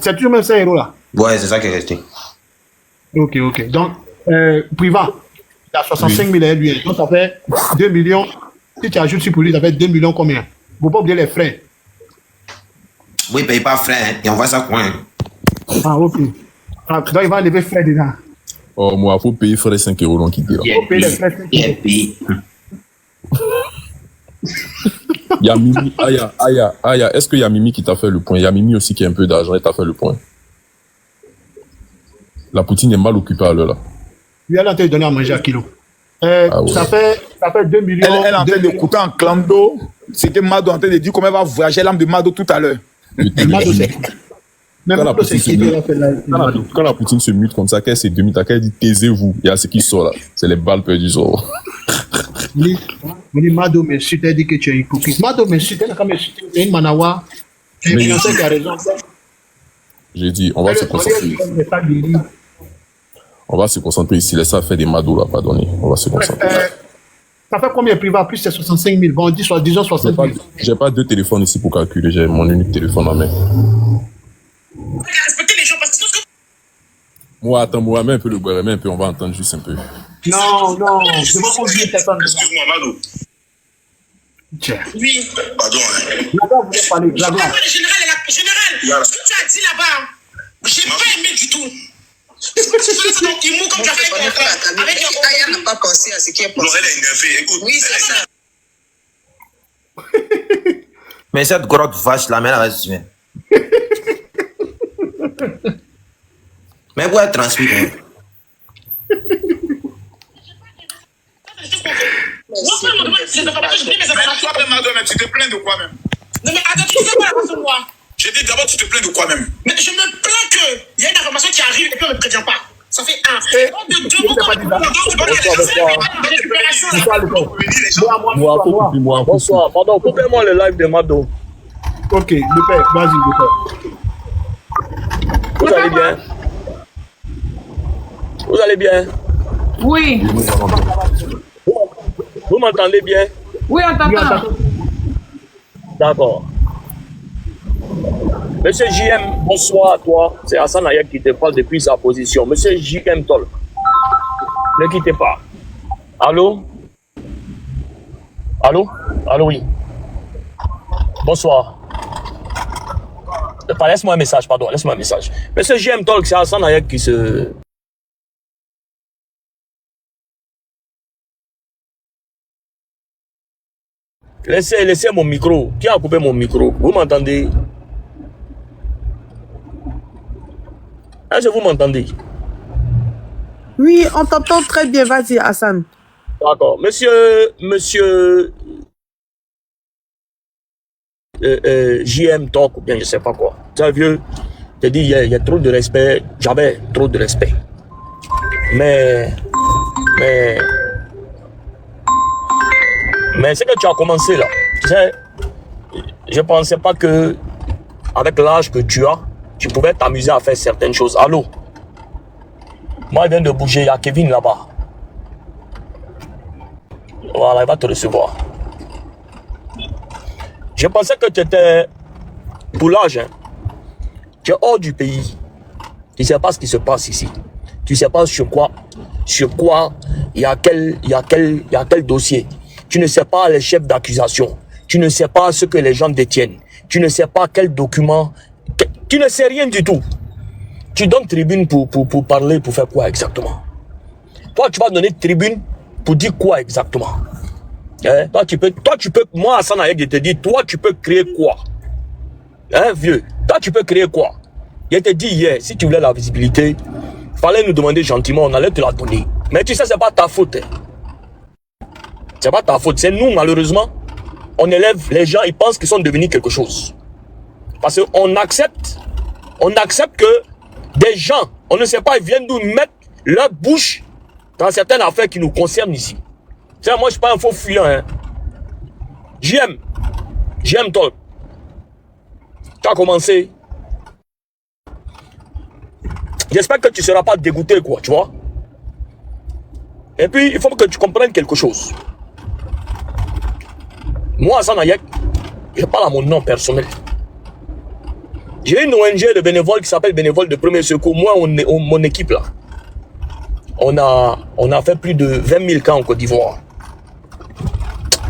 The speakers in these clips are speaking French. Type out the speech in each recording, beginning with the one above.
C'est toujours même 5 € là. Ouais, c'est ça qui est resté. Ok. Donc, Priva, il a 65 000 lui. Donc, ça fait 2 millions. Si tu ajoutes sur pour lui, ça fait 2 millions combien? Il ne faut pas oublier les frais. Oui, il ne paye pas frais, hein. Il envoie ça quoi, hein. Ah, ok. Donc, il va enlever frais dedans. Oh, moi, il faut payer frais 5 € donc il dira. Il faut payer les frais. Il est payé. Il y a Mimi, Aya, est-ce qu'il y a Mimi qui t'a fait le point? Il y a Mimi aussi qui a un peu d'argent et t'a fait le point. La poutine est mal occupée à l'heure là. Lui, elle a en train de donner à manger à kilo. Ouais. Ça fait 2 millions. Elle est en train de couper en clando. C'est que Mado est en train de dire comment elle va voyager l'âme de Mado tout à l'heure. Mado, c'est même Quand la Mado, c'est poutine qui se qui a fait la Quand la poutine se mute comme ça, qu'elle s'est demi qu'elle dit taisez-vous. Il y a ce qui sort là. C'est les balles perdues sort. On dit Mado, mais si tu as dit que tu es hypocrite. Mado, mais si tu es comme une manawa, c'est un financier qui a raison. J'ai dit, on va se concentrer. On va se concentrer ici. Laisse ça faire des mados là, pardonnez. On va se concentrer. Ça fait combien privé? Plus c'est 65 000. Bon, disons 60 000. J'ai pas 2 téléphones ici pour calculer. J'ai mon unique téléphone en main. Respectez les gens parce que. Moi, attends, moi, mets un peu le boire, mets un peu, on va entendre juste un peu. Non, je ne vais pas oublier personne. Excuse-moi, Mado. Tiens. Oui. Pardon, hein. Blagla voulait parler. Blagla. Général, ce que tu as dit là-bas, j'ai pas aimé du tout. Il mou comme tu as fait avec Aya n'a pas pensé à ce qui est Non, pensé. elle est énervée. Écoute. Oui, c'est ça. Mais cette grotte vache là, mais elle reste bien. Mais pour être transmis, hein. Mado, mais tu te plains de quoi même? Non, mais attends, tu sais pas la façon de moi. J'ai dit d'abord, tu te plains de quoi même? Mais je me plains qu'il y a une information qui arrive et qu'on ne me prévient pas. Ça fait un. De deux, Bonsoir, pardon, coupez-moi le live de Mado. Ok, le père, vas-y, le père. Vous allez bien? Vous allez bien? Oui. Vous m'entendez bien? Oui, on t'entend. D'accord. Monsieur JM, bonsoir à toi. C'est Hassan Ayek qui te parle depuis sa position. Monsieur JM Tol, ne quittez pas. Allô? Allô? Allô, oui. Bonsoir. Laisse-moi un message, pardon. Laisse-moi un message. Monsieur JM Tol, c'est Hassan Ayek qui se... Laissez mon micro. Qui a coupé mon micro? Vous m'entendez? Est-ce que vous m'entendez? Oui, on t'entend très bien. Vas-y, Hassan. D'accord. Monsieur JM Talk, ou bien je sais pas quoi. Tu sais, vieux, je te dis, il y a trop de respect. J'avais trop de respect. Mais ce que tu as commencé là, tu sais, je pensais pas que, avec l'âge que tu as, tu pouvais t'amuser à faire certaines choses. Allô? Moi, il vient de bouger, il y a Kevin là-bas. Voilà, il va te recevoir. Je pensais que tu étais, pour l'âge, hein, tu es hors du pays. Tu ne sais pas ce qui se passe ici. Tu ne sais pas sur quoi, il y a quel dossier. Tu ne sais pas les chefs d'accusation. Tu ne sais pas ce que les gens détiennent. Tu ne sais pas quel document. Tu ne sais rien du tout. Tu donnes tribune pour parler, pour faire quoi exactement? Toi, tu vas donner tribune pour dire quoi exactement? Hein? Toi, tu peux, moi, Hassan Ayek, je te dis, toi, tu peux créer quoi? Hein, vieux? Toi, tu peux créer quoi? Je te dis hier, si tu voulais la visibilité, fallait nous demander gentiment, on allait te la donner. Mais tu sais, c'est pas ta faute. Hein. C'est pas ta faute. C'est nous, malheureusement, on élève les gens, ils pensent qu'ils sont devenus quelque chose. Parce qu'on accepte que des gens, on ne sait pas, ils viennent nous mettre leur bouche dans certaines affaires qui nous concernent ici. Tu sais, moi, je ne suis pas un faux fuyant. Hein. J'aime toi. Tu as commencé. J'espère que tu ne seras pas dégoûté, quoi, tu vois. Et puis, il faut que tu comprennes quelque chose. Moi, Hassan Ayek, je parle à mon nom personnel. J'ai une ONG de bénévoles qui s'appelle Bénévoles de Premier Secours. Moi, mon équipe là, on a fait plus de 20 000 cas en Côte d'Ivoire.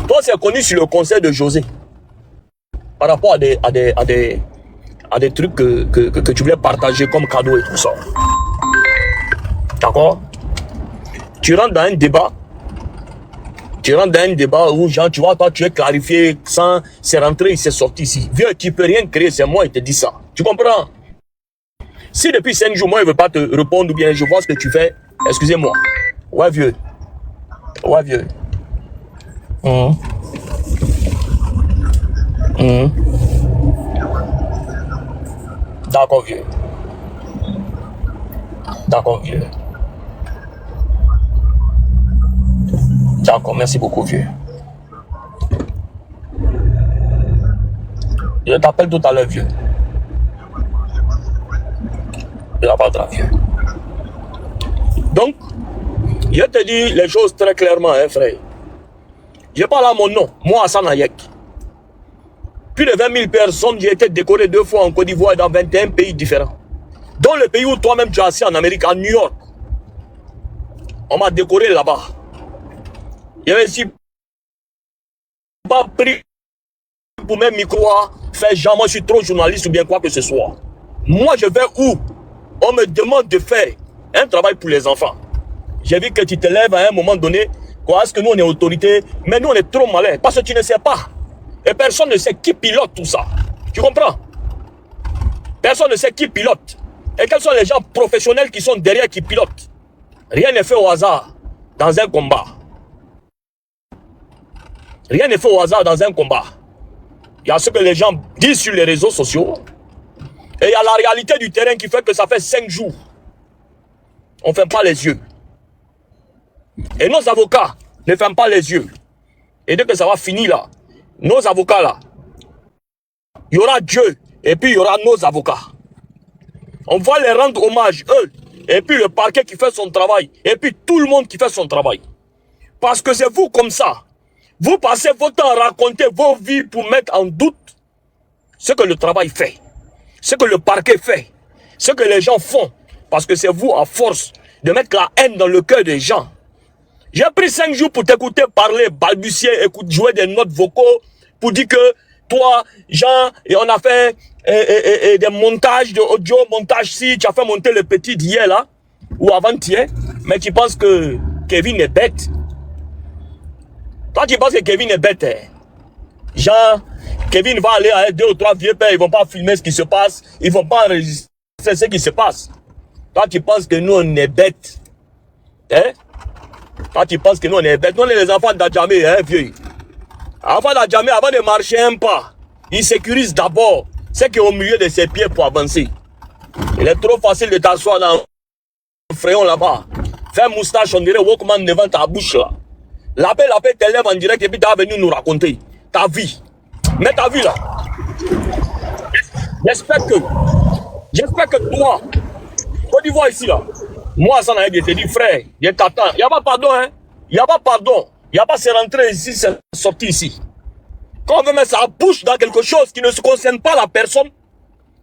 Toi, c'est connu sur le conseil de José. Par rapport à des trucs que tu voulais partager comme cadeau et tout ça. D'accord? Tu rentres dans un débat. Où, genre, tu vois, toi, tu es clarifié sans c'est rentré, c'est sorti ici. Vieux, tu peux rien créer, c'est moi qui te dis ça. Tu comprends? Si depuis 5 jours, moi, il ne veut pas te répondre ou bien je vois ce que tu fais, excusez-moi. Ouais, vieux. Ouais, vieux. D'accord, vieux. D'accord, vieux. D'accord, merci beaucoup, vieux. Je t'appelle tout à l'heure, vieux. Je t'appelle, vieux. Donc, je te dis les choses très clairement, hein, frère. Je parle à mon nom, moi, Hassan Hayek. Plus de 20 000 personnes, j'ai été décoré 2 fois en Côte d'Ivoire et dans 21 pays différents. Dans le pays où toi-même tu as assis en Amérique, à New York, on m'a décoré là-bas. Je n'avais aussi pas pris pour mes micros, faire genre, moi je suis trop journaliste ou bien quoi que ce soit. Moi je vais où on me demande de faire un travail pour les enfants. J'ai vu que tu te lèves à un moment donné, quoi, est-ce que nous on est autorité, mais nous on est trop malins, parce que tu ne sais pas. Et personne ne sait qui pilote tout ça. Tu comprends? Personne ne sait qui pilote. Et quels sont les gens professionnels qui sont derrière qui pilotent. Rien n'est fait au hasard dans un combat. Rien n'est fait au hasard dans un combat. Il y a ce que les gens disent sur les réseaux sociaux. Et il y a la réalité du terrain qui fait que ça fait 5 jours. On ne ferme pas les yeux. Et nos avocats ne ferment pas les yeux. Et dès que ça va finir là, nos avocats là, il y aura Dieu et puis il y aura nos avocats. On va les rendre hommage, eux. Et puis le parquet qui fait son travail. Et puis tout le monde qui fait son travail. Parce que c'est vous comme ça. Vous passez votre temps à raconter vos vies pour mettre en doute ce que le travail fait. Ce que le parquet fait. Ce que les gens font. Parce que c'est vous à force de mettre la haine dans le cœur des gens. J'ai pris 5 jours pour t'écouter parler, balbutier, jouer des notes vocaux pour dire que toi, Jean, et on a fait des montages de audio, montage si tu as fait monter le petit d'hier là, ou avant-hier, mais tu penses que Kevin est bête. Toi, tu penses que Kevin est bête. Hein? Jean, Kevin va aller à 2 ou 3 vieux pères, ils vont pas filmer ce qui se passe, ils vont pas enregistrer ce qui se passe. Toi, tu penses que nous, on est bêtes. Hein? Toi, tu penses que nous, on est bêtes. Nous, on est les enfants d'Adjamé, hein, vieux. Enfants d'Adjamé, avant de marcher un pas, ils sécurisent d'abord ce qui est au milieu de ses pieds pour avancer. Il est trop facile de t'asseoir dans un frayon là-bas. Faire moustache, on dirait Walkman devant ta bouche là. L'appel t'élève en direct et puis tu as venu nous raconter ta vie. Mais ta vie là. J'espère que toi, Côte d'Ivoire ici là, moi, ça n'a pas été dit, frère, je t'attends. Il n'y a pas pardon, hein. Il n'y a pas pardon. Il n'y a pas se rentrer ici, se sortir ici. Quand on veut mettre sa bouche dans quelque chose qui ne se concerne pas la personne,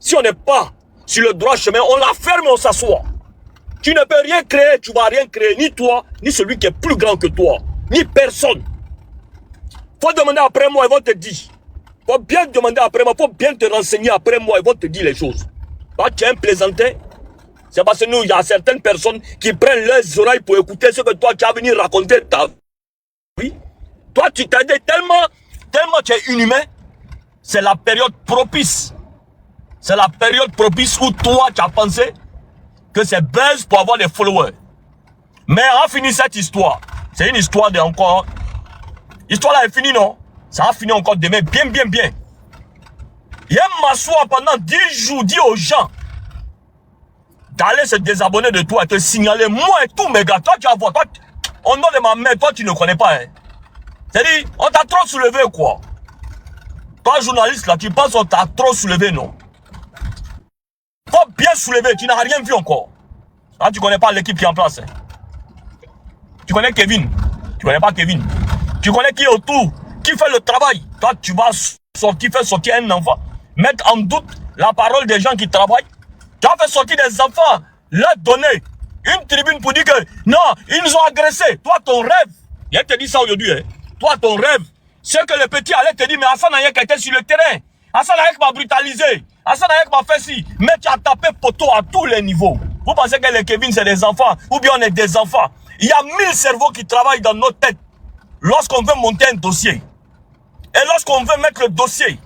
si on n'est pas sur le droit chemin, on la ferme et on s'assoit. Tu ne peux rien créer, tu ne vas rien créer, ni toi, ni celui qui est plus grand que toi, ni personne. Faut demander après moi, ils vont te dire. Faut bien demander après moi, faut bien te renseigner après moi, ils vont te dire les choses. Toi, tu es un plaisantin. C'est parce que nous, il y a certaines personnes qui prennent leurs oreilles pour écouter ce que toi, tu as venu raconter ta vie. Toi, tu t'as dit tellement tu es inhumain. C'est la période propice. C'est la période propice où toi, tu as pensé que c'est buzz pour avoir des followers. Mais on a fini cette histoire. C'est une histoire de encore. L'histoire là est finie, non? Ça va finir encore demain, bien. Il y a m'asseoir pendant 10 jours, dis aux gens d'aller se désabonner de toi, te signaler, moi et tout, mes gars, toi tu vas voir, toi, au nom de ma mère, toi tu ne connais pas, hein. C'est-à-dire, on t'a trop soulevé, quoi. Toi, journaliste, là, tu penses qu'on t'a trop soulevé, non? Faut bien soulever, tu n'as rien vu encore. Là, tu connais pas l'équipe qui est en place, hein. Tu connais Kevin, tu connais pas Kevin. Tu connais qui est autour, qui fait le travail. Toi, tu vas sortir, faire sortir un enfant, mettre en doute la parole des gens qui travaillent. Tu as fait sortir des enfants, leur donner une tribune pour dire que non, ils nous ont agressés. Toi, ton rêve, il te dit ça aujourd'hui, hein. Toi, ton rêve, c'est que le petit allait te dire, mais Hassan Ayek était sur le terrain. Hassan Ayek m'a brutalisé. Hassan Ayek m'a fait ci. Mais tu as tapé poteau à tous les niveaux. Vous pensez que les Kevin, c'est des enfants, ou bien on est des enfants. Il y a 1000 cerveaux qui travaillent dans nos têtes lorsqu'on veut monter un dossier. Et lorsqu'on veut mettre le dossier,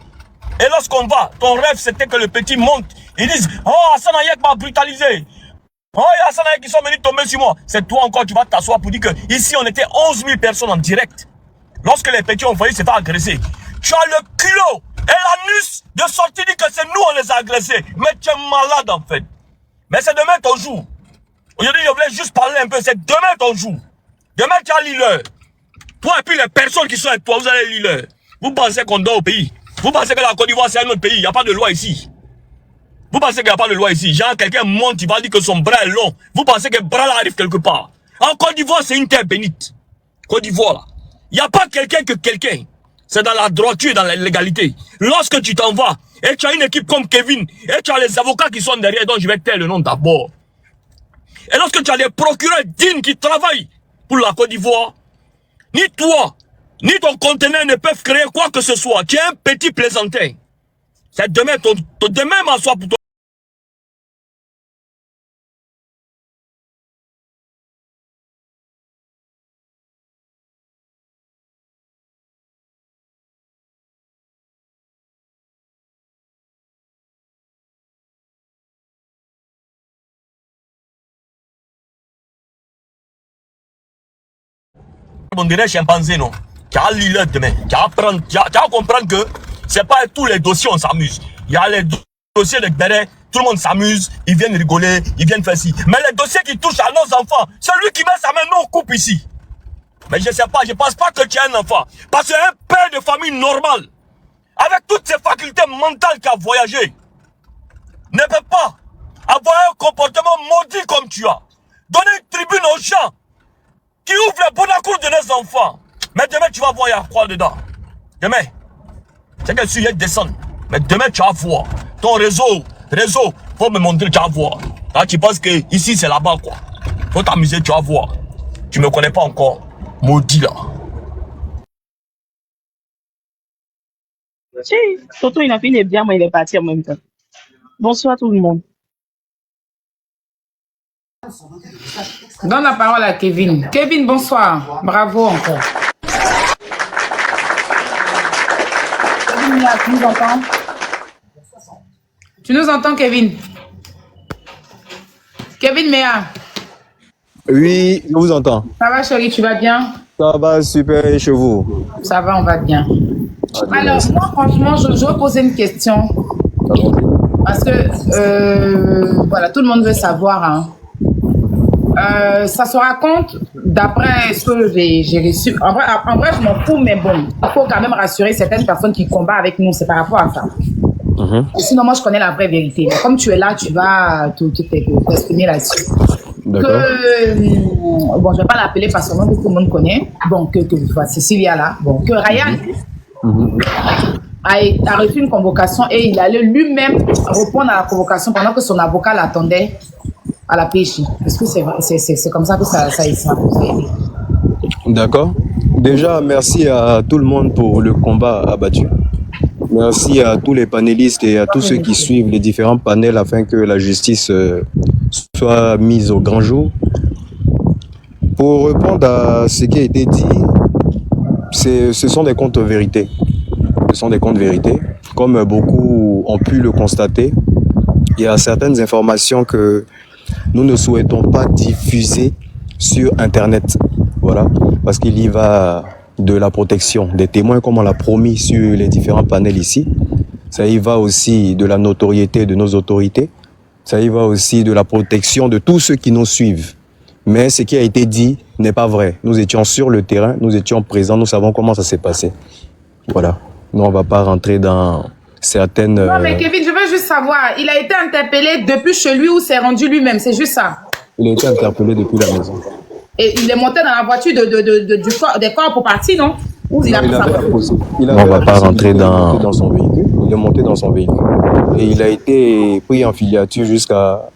et lorsqu'on va, ton rêve c'était que le petit monte. Ils disent, oh Hassan Ayek m'a brutalisé. Oh il y a Hassan Ayek qui sont venus tomber sur moi. C'est toi encore, tu vas t'asseoir pour dire que ici on était 11 000 personnes en direct. Lorsque les petits ont failli se faire agresser. Tu as le culot et l'anus de sortir dire que c'est nous on les a agressés. Mais tu es malade en fait. Mais c'est demain ton jour. Aujourd'hui je voulais juste parler un peu, c'est demain ton jour. Demain tu as l'île. Toi et puis les personnes qui sont avec toi, vous allez l'île. Vous pensez qu'on dort au pays? Vous pensez que la Côte d'Ivoire c'est un autre pays? Il n'y a pas de loi ici. Vous pensez qu'il n'y a pas de loi ici? Genre quelqu'un monte, il va dire que son bras est long. Vous pensez que le bras là arrive quelque part? En Côte d'Ivoire c'est une terre bénite. Côte d'Ivoire là. Il n'y a pas quelqu'un que quelqu'un. C'est dans la droiture, dans la légalité. Lorsque tu t'en vas, et tu as une équipe comme Kevin, et tu as les avocats qui sont derrière, dont je vais taire le nom d'abord. Et lorsque tu as des procureurs dignes qui travaillent pour la Côte d'Ivoire, ni toi, ni ton conteneur ne peuvent créer quoi que ce soit. Tu es un petit plaisantin. C'est demain, demain m'assoit pour toi. On dirait chimpanzé, non? Tu as l'île demain. Tu vas comprendre que c'est pas tous les dossiers on s'amuse. Il y a les dossiers de Béret, tout le monde s'amuse, ils viennent rigoler, ils viennent faire ci. Mais les dossiers qui touchent à nos enfants, c'est lui qui met sa main, nous on coupe ici. Mais je sais pas, je pense pas que tu es un enfant. Parce qu'un père de famille normal, avec toutes ses facultés mentales qui a voyagé, ne peut pas avoir un comportement maudit comme tu as. Donner une tribune aux gens qui ouvre les bonnes cours de nos enfants. Mais demain, tu vas voir, il y a quoi dedans. Demain, c'est que si je descends. Mais demain, tu vas voir. Ton réseau, faut me montrer, tu vas voir. Là, tu penses que ici, c'est là-bas, quoi. Faut t'amuser, tu vas voir. Tu me connais pas encore. Maudit, là. Surtout, il a fini bien, mais il est parti en même temps. Bonsoir tout le monde. Donne la parole à Kevin. Kevin, bonsoir. Bravo encore. Kevin, tu nous entends? Tu nous entends, Kevin? Kevin Méa. Oui, je vous entends. Ça va, chérie, tu vas bien? Ça va super, et chez vous? Ça va, on va bien. Alors, moi, franchement, je veux poser une question. Parce que, voilà, tout le monde veut savoir, hein. Ça se raconte d'après ce que j'ai reçu. En vrai, je m'en fous, mais bon, il faut quand même rassurer certaines personnes qui combattent avec nous. C'est par rapport à ça. Sinon, moi, je connais la vraie vérité. Mais comme tu es là, tu vas t'exprimer là-dessus. Bon, je vais pas l'appeler parce que tout le monde connaît. Bon, que Cécilia là. Bon, que Ryan a reçu une convocation et il allait lui-même répondre à la convocation pendant que son avocat l'attendait à la PJ. Est-ce que c'est comme ça que ça a été? D'accord. Déjà, merci à tout le monde pour le combat abattu. Merci à tous les panélistes et à tous ceux qui suivent les différents panels afin que la justice soit mise au grand jour. Pour répondre à ce qui a été dit, ce sont des comptes vérités. Ce sont des comptes vérités. Comme beaucoup ont pu le constater, il y a certaines informations que nous ne souhaitons pas diffuser sur Internet. Voilà, parce qu'il y va de la protection des témoins, comme on l'a promis sur les différents panels ici. Ça y va aussi de la notoriété de nos autorités. Ça y va aussi de la protection de tous ceux qui nous suivent. Mais ce qui a été dit n'est pas vrai. Nous étions sur le terrain, nous étions présents, nous savons comment ça s'est passé. Voilà. Nous, on ne va pas rentrer dans certaines... Non, mais Kevin, je veux juste savoir, il a été interpellé depuis chez lui ou s'est rendu lui-même? C'est juste ça. Il a été interpellé depuis la maison. Et il est monté dans la voiture des corps pour partir, non? Ou il a pris sa photo? Il avait la possibilité de monter dans son véhicule. Il est monté dans son véhicule. Et il a été pris en filature jusqu'à...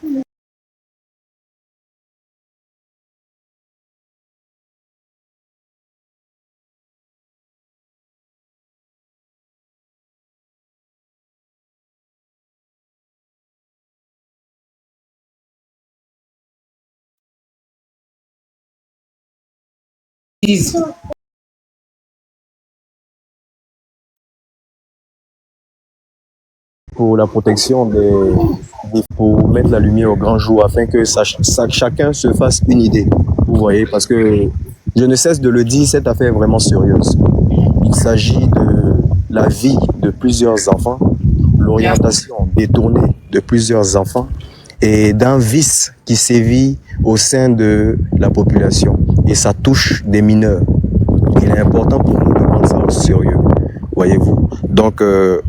pour la protection pour mettre la lumière au grand jour afin que chacun se fasse une idée. Vous voyez, parce que je ne cesse de le dire, cette affaire est vraiment sérieuse. Il s'agit de la vie de plusieurs enfants, l'orientation détournée de plusieurs enfants et d'un vice qui sévit au sein de la population. Et ça touche des mineurs. Il est important pour nous de prendre ça au sérieux. Voyez-vous. Donc,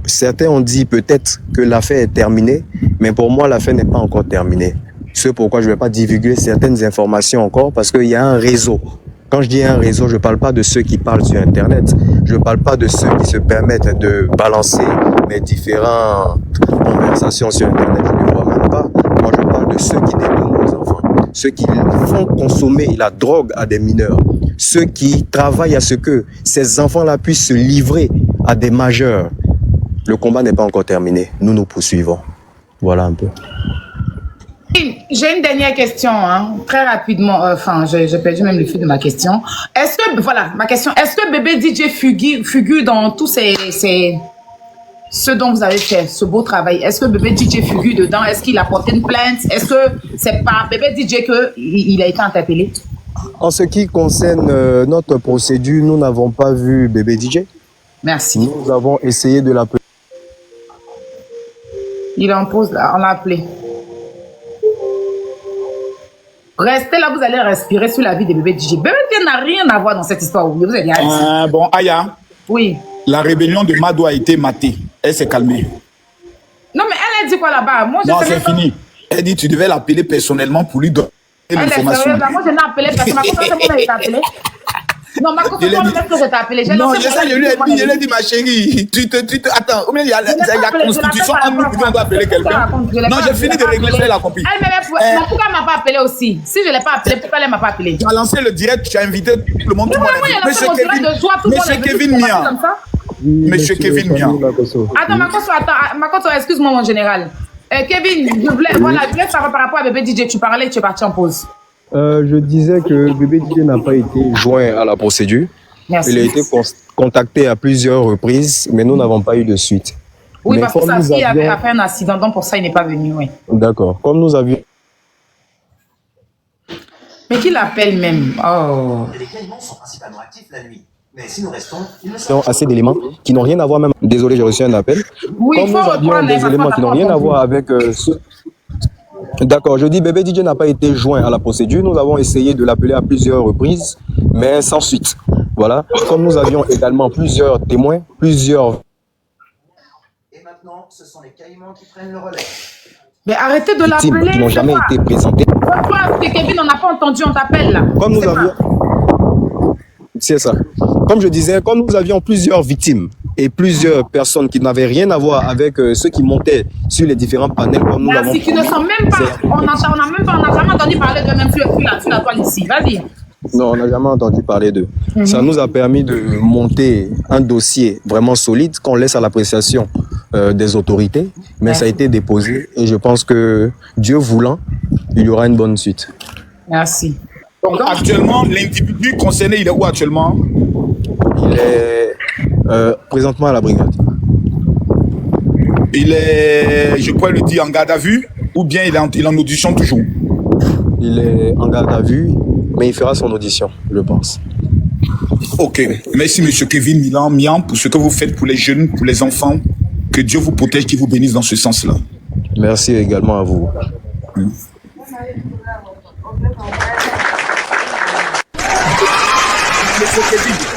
certains ont dit peut-être que l'affaire est terminée, mais pour moi, l'affaire n'est pas encore terminée. C'est pourquoi je ne vais pas divulguer certaines informations encore, parce qu'il y a un réseau. Quand je dis un réseau, je ne parle pas de ceux qui parlent sur Internet. Je ne parle pas de ceux qui se permettent de balancer mes différentes conversations sur Internet. Je ne les vois même pas. Moi, je parle de ceux qui détournent nos enfants. Ceux qui font consommer la drogue à des mineurs. Ceux qui travaillent à ce que ces enfants-là puissent se livrer à des majeurs. Le combat n'est pas encore terminé. Nous, nous poursuivons. Voilà un peu. J'ai une dernière question, hein, très rapidement. Enfin, j'ai perdu même le fil de ma question. Est-ce que, voilà, ma question, est-ce que bébé DJ figure dans tous ce dont vous avez fait, ce beau travail? Est-ce que bébé DJ figure dedans? Est-ce qu'il a porté une plainte? Est-ce que c'est par bébé DJ qu'il a été interpellé? En ce qui concerne notre procédure, nous n'avons pas vu bébé DJ. Merci. Nous avons essayé de l'appeler. Il est en pause, là, on l'a appelé. Restez là, vous allez respirer sur la vie de bébé DJ. Bébé DJ n'a rien à voir dans cette histoire. Vous allez dire. Bon, Aya. Oui. La rébellion de Mado a été matée. Elle s'est calmée. Non, mais elle a dit quoi là-bas? Moi, non, c'est fini. Elle dit tu devais l'appeler personnellement pour lui donner l'information. Moi, je n'ai appelé personne. Ma copine, c'est moi qui t'a appelé. Non, ma copine, c'est que je t'ai appelé. Non, je lui ai dit, ma chérie, attends, il y a la constitution en nous, on doit appeler quelqu'un. Non, j'ai fini de régler la copine. Pourquoi elle ne m'a pas appelé aussi? Si je ne l'ai pas appelé, pourquoi elle ne m'a pas appelé? Tu as lancé le direct, tu as invité tout le monde. Monsieur Kevin Mia. Monsieur Kevin Mia. Attends, Makoto, excuse-moi, mon général. Kevin, je voulais savoir par rapport à bébé DJ, tu parlais, tu es parti en pause. Je disais que bébé DJ n'a pas été joint à la procédure. Merci. Il a été contacté à plusieurs reprises, mais nous n'avons pas eu de suite. Oui, parce que ça, il avait fait un accident, donc pour ça, il n'est pas venu. Oui. D'accord. Comme nous avions... Mais qui l'appelle même? Oh. Les caïmans sont principalement actifs la nuit. Mais si nous restons, assez d'éléments qui n'ont rien à voir même. Désolé, j'ai reçu un appel. Oui, comme nous avions des éléments qui n'ont rien à voir avec ce... D'accord, je dis bébé DJ n'a pas été joint à la procédure. Nous avons essayé de l'appeler à plusieurs reprises, mais sans suite. Voilà. Comme nous avions également plusieurs témoins, plusieurs... Et maintenant, ce sont les caïmans qui prennent le relais. Mais arrêtez de l'appeler. Qui n'ont jamais été présentés. Pourquoi? Kevin, on n'a pas entendu, on t'appelle là. Comme nous avions... C'est ça. Comme je disais, comme nous avions plusieurs victimes et plusieurs personnes qui n'avaient rien à voir avec ceux qui montaient sur les différents panels comme nous l'avons. Merci, qui ne sont même pas. On n'a jamais entendu parler d'eux même sur la toile ici. Vas-y. Non, on n'a jamais entendu parler d'eux. Ça nous a permis de monter un dossier vraiment solide qu'on laisse à l'appréciation des autorités, mais ça a été déposé et je pense que Dieu voulant, il y aura une bonne suite. Merci. Donc, actuellement, l'individu concerné, il est où actuellement? Il est présentement à la brigade. Il est, je pourrais le dire, en garde à vue ou bien il est en audition toujours? Il est en garde à vue, mais il fera son audition, je pense. Ok. Merci, monsieur Kevin Mian, pour ce que vous faites pour les jeunes, pour les enfants. Que Dieu vous protège, qu'il vous bénisse dans ce sens-là. Merci également à vous.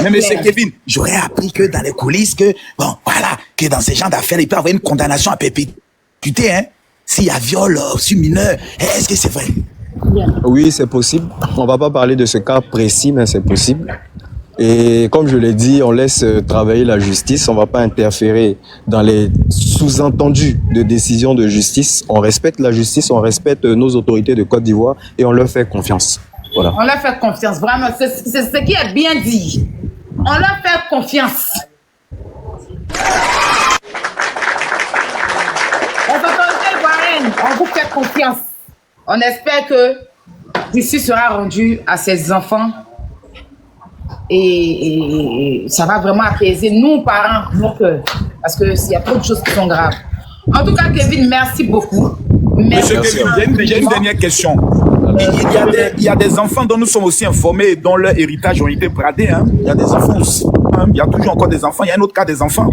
Mais monsieur Kevin, j'aurais appris que dans les coulisses, que dans ces genres d'affaires, il peut y avoir une condamnation à perpétuité, hein? S'il y a viol sur mineur, est-ce que c'est vrai? Oui, c'est possible. On ne va pas parler de ce cas précis, mais c'est possible. Et comme je l'ai dit, on laisse travailler la justice, on ne va pas interférer dans les sous-entendus de décisions de justice. On respecte la justice, on respecte nos autorités de Côte d'Ivoire et on leur fait confiance. Voilà. On leur fait confiance, vraiment. C'est ce qui est bien dit. On leur fait confiance. Les autorités ivoiriennes, on vous fait confiance. On espère que justice sera rendue à ces enfants et ça va vraiment apaiser nous, parents, nos cœurs. Parce qu'il y a trop de choses qui sont graves. En tout cas, Kevin, merci beaucoup. Monsieur Kevin, j'ai une dernière question. Il y a des enfants dont nous sommes aussi informés et dont leur héritage ont été bradés. Hein. Il y a des enfants aussi. Hein. Il y a toujours encore des enfants. Il y a un autre cas des enfants.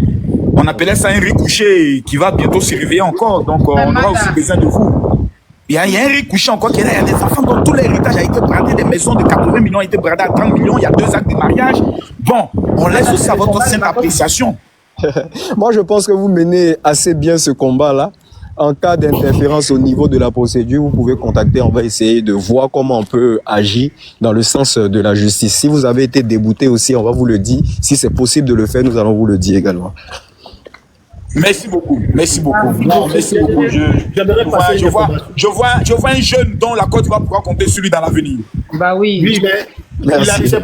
On appelait ça un riz couché qui va bientôt se réveiller encore. Donc, on aura aussi besoin de vous. Il y a un riz couché encore qui est là. Il y a des enfants dont tout l'héritage a été bradé. Des maisons de 80 millions ont été bradées à 30 millions. Il y a 2 actes de mariage. Bon, on laisse aussi à votre sainte appréciation. Moi, je pense que vous menez assez bien ce combat-là. En cas d'interférence au niveau de la procédure, vous pouvez contacter, on va essayer de voir comment on peut agir dans le sens de la justice. Si vous avez été débouté aussi, on va vous le dire. Si c'est possible de le faire, nous allons vous le dire également. Merci beaucoup. Merci beaucoup. Non, merci beaucoup. Je vois un jeune dont la Côte d'Ivoire pourra compter sur lui dans l'avenir. Bah oui. Oui, mais il s'est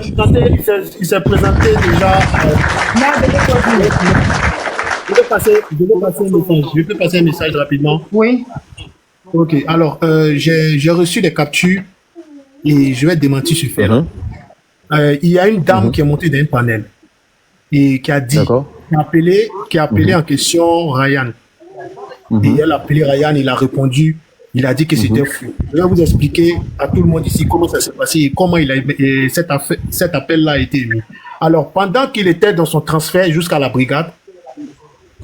présenté déjà. Je peux passer un message rapidement. Oui. Ok, alors j'ai reçu des captures et je vais démentir ce fait. Il y a une dame qui est montée dans un panel et qui a dit, qui a appelé en question Ryan. Et elle a appelé Ryan, il a répondu, il a dit que c'était fou. Je vais vous expliquer à tout le monde ici comment ça s'est passé et comment cet appel-là a été émis. Alors, pendant qu'il était dans son transfert jusqu'à la brigade,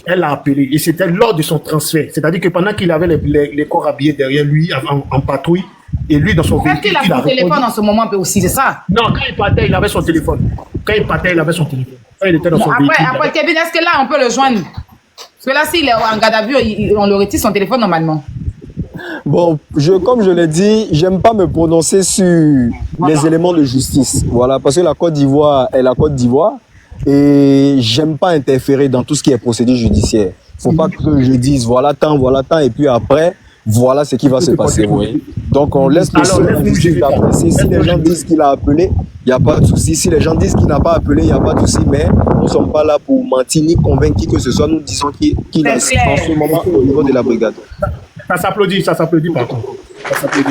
elle l'a appelé et c'était lors de son transfert. C'est-à-dire que pendant qu'il avait les corps habillés derrière lui en patrouille et lui dans son véhicule. Est-ce qu'il a son téléphone en ce moment aussi, c'est ça? Non, quand il partait, il avait son téléphone. Quand il était dans son véhicule. Après, Kevin, est-ce que là, on peut le joindre? Parce que là, s'il est en garde à vue, on leur retire son téléphone normalement. Bon, comme je l'ai dit, j'aime pas me prononcer sur les éléments de justice. Voilà, parce que la Côte d'Ivoire est la Côte d'Ivoire. Et j'aime pas interférer dans tout ce qui est procédure judiciaire. Faut pas que je dise voilà tant, et puis après, voilà ce qui va se passer. Oui. Donc on laisse le justice d'apprécier. Si les gens disent qu'il a appelé, il n'y a pas de souci. Si les gens disent qu'il n'a pas appelé, il n'y a pas de souci. Mais nous ne sommes pas là pour mentir ni convaincre qui que ce soit. Nous disons qu'il a en ce moment au niveau de la brigade. Ça s'applaudit par contre. Ça s'applaudit.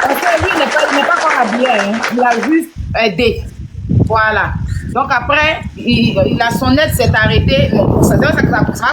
Parce que lui, il n'est pas encore habillé. Hein. Il a juste aidé. Voilà. Donc après, il a son aide s'est arrêtée. Bon, ça va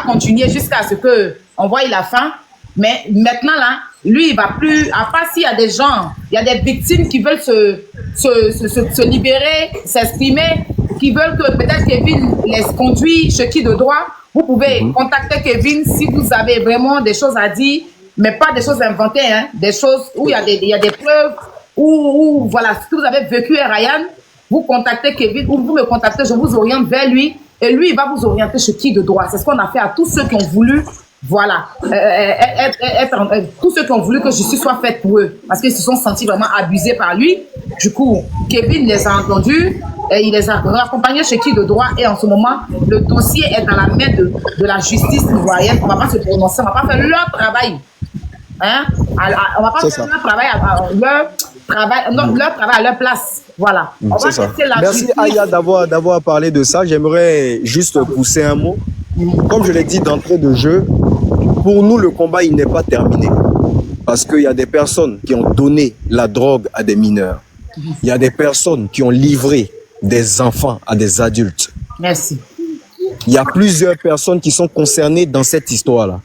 continuer jusqu'à ce qu'on voie la fin. Mais maintenant là, lui, il va plus. À part s'il y a des gens, il y a des victimes qui veulent se libérer, s'exprimer, qui veulent que peut-être Kevin les conduise chez qui de droit. Vous pouvez contacter Kevin si vous avez vraiment des choses à dire, mais pas des choses inventées, hein, des choses où il y a des preuves, où voilà, ce que vous avez vécu à Ryan. Vous contactez Kevin ou vous me contactez, je vous oriente vers lui et lui, il va vous orienter chez qui de droit. C'est ce qu'on a fait à tous ceux qui ont voulu, voilà, tous ceux qui ont voulu que justice soit faite pour eux parce qu'ils se sont sentis vraiment abusés par lui. Du coup, Kevin les a entendus, et il les a raccompagnés chez qui de droit et en ce moment, le dossier est dans la main de la justice ivoirienne. On ne va pas se prononcer, on ne va pas faire leur travail. Hein? On ne va pas faire leur travail à leur place. Voilà. C'est ça. Merci Aya d'avoir parlé de ça. J'aimerais juste pousser un mot. Comme je l'ai dit d'entrée de jeu, pour nous, le combat, il n'est pas terminé. Parce qu'il y a des personnes qui ont donné la drogue à des mineurs. Il y a des personnes qui ont livré des enfants à des adultes. Merci. Il y a plusieurs personnes qui sont concernées dans cette histoire-là.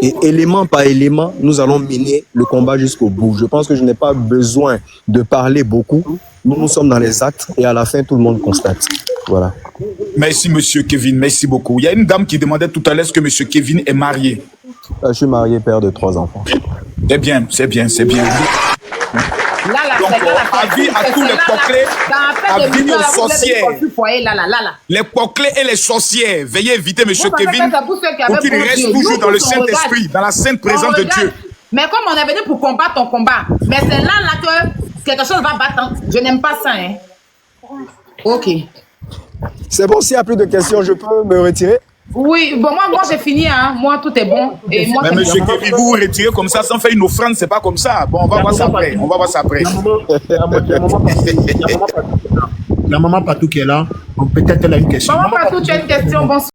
Et élément par élément, nous allons mener le combat jusqu'au bout. Je pense que je n'ai pas besoin de parler beaucoup. Nous sommes dans les actes et à la fin, tout le monde constate. Voilà. Merci, monsieur Kevin. Merci beaucoup. Il y a une dame qui demandait tout à l'heure est-ce que monsieur Kevin est marié. Je suis marié, père de 3 enfants. C'est bien, c'est bien, c'est bien. Donc, avis à tous les poclés, avis aux sorcières. Les poclés et les sorcières, veuillez éviter monsieur Kevin pour qu'il reste toujours dans le Saint-Esprit, dans la sainte présence de Dieu. Mais comme on est venu pour combattre ton combat, mais c'est là que quelque chose va battre. Je n'aime pas ça. Hein. Ok. C'est bon, s'il n'y a plus de questions, je peux me retirer? Oui, bon, moi j'ai fini, hein. Moi, tout est bon. Et moi, Mais monsieur Kevin, vous vous retirez comme ça sans faire une offrande, c'est pas comme ça. Bon, on va voir ça après. On va voir ça après. La maman Patou qui est là, peut-être elle a une question. Maman Patou, tu as une question, bonsoir.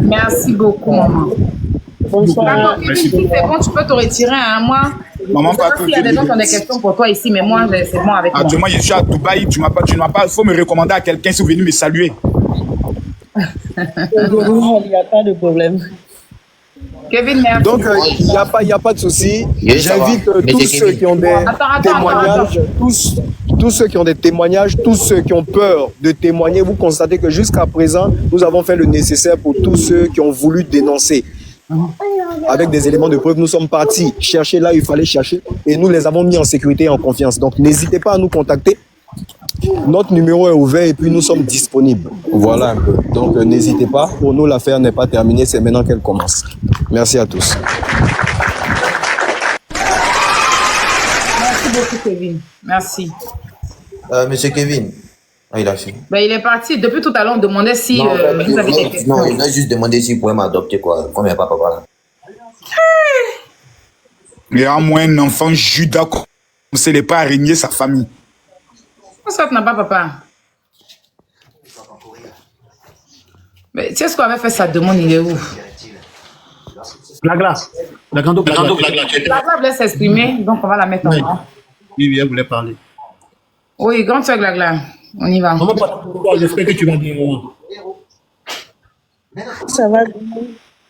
Merci beaucoup, maman. Bonsoir. D'accord, Kevin, si c'est bon, tu peux te retirer, hein. Moi, Maman je sais pas Patou, s'il y a des gens qui ont des questions pour toi ici, mais moi, c'est bon avec moi. Actuellement, je suis à Dubaï, tu ne m'as pas, il faut me recommander à quelqu'un si vous venez me saluer. Il n'y a pas de problème. Kevin, merci. Donc, il n'y a pas de souci. J'invite tous ceux qui ont des témoignages, tous ceux qui ont des témoignages, tous ceux qui ont peur de témoigner. Vous constatez que jusqu'à présent, nous avons fait le nécessaire pour tous ceux qui ont voulu dénoncer. Avec des éléments de preuve, nous sommes partis chercher là où il fallait chercher et nous les avons mis en sécurité et en confiance. Donc, n'hésitez pas à nous contacter. Notre numéro est ouvert et puis nous sommes disponibles. Voilà un peu. Donc, n'hésitez pas. Pour nous, l'affaire n'est pas terminée. C'est maintenant qu'elle commence. Merci à tous. Merci beaucoup, Kevin. Merci. Monsieur Kevin. Ah, il a fini. Ben, il est parti. Depuis tout à l'heure, on demandait si vous avez des questions. Non, il a juste demandé s'il pouvait m'adopter, quoi. Comme il n'y a pas papa là. Il y a moins un enfant Judas comme ça, il n'est pas à régner sa famille. Pourquoi ça n'a pas papa? Mais tu sais ce qu'on avait fait sa demande, il est où? La glace. La grande glace. La glace laisse s'exprimer, donc on va la mettre en bas. Oui, elle voulait parler. Oui, grande soeur Glagla, on y va. Maman Patou, j'espère que tu vas bien. Ça va bien.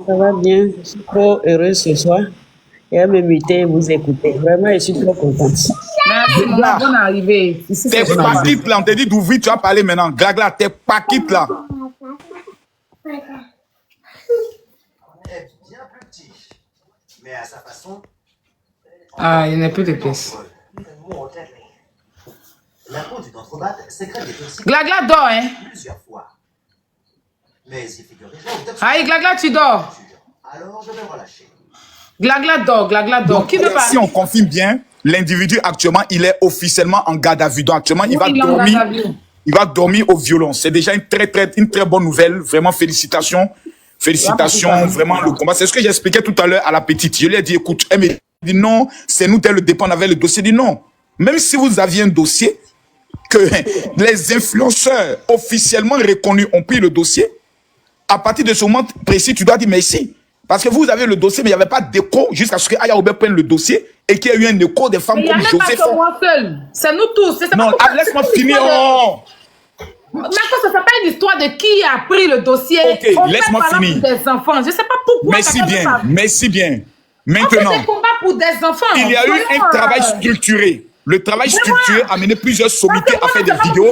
Ça va bien. Je suis trop heureuse ce soir. Et à m'inviter et vous écouter. Vraiment, je suis trop contente. Merci, maman, bonne arrivée. T'es pas quitte là, on t'a dit d'ouvrir, tu vas parler maintenant. Glagla, t'es pas quitte là. Mais à sa façon. Ah, il n'y a plus de pièces. La peau du contrebas sécrète des toxines. Glagla dort, hein? Plusieurs fois. Mais il figurait. Aïe, Glagla, tu dors. Alors je vais relâcher. Glagla dort, Glagla dort. Donc, Qui veut pas? si on confirme bien, l'individu actuellement, il est officiellement en garde à vue. Donc actuellement, il va dormir au violon. C'est déjà une très bonne nouvelle. Vraiment, félicitations. Félicitations, vraiment, le combat. C'est ce que j'expliquais tout à l'heure à la petite. Je lui ai dit, écoute, elle m'a dit non, c'est nous, tel le dépend avec le dossier. Il dit non. Même si vous aviez un dossier, que les influenceurs officiellement reconnus ont pris le dossier, à partir de ce moment précis, tu dois dire merci. Parce que vous avez le dossier, mais il n'y avait pas d'écho jusqu'à ce que Aya Obe prenne le dossier et qu'il y ait eu un écho des femmes comme Joseph. C'est pas que moi seul. C'est nous tous. Non, laisse-moi finir. Maintenant, ce n'est pas une histoire de qui a pris le dossier. Ok, laisse-moi finir. Des enfants. Je ne sais pas pourquoi. Merci bien. Maintenant, on fait des combats pour des enfants. Il y a eu un travail structuré. Le travail structuré a mené plusieurs sommités à faire des vidéos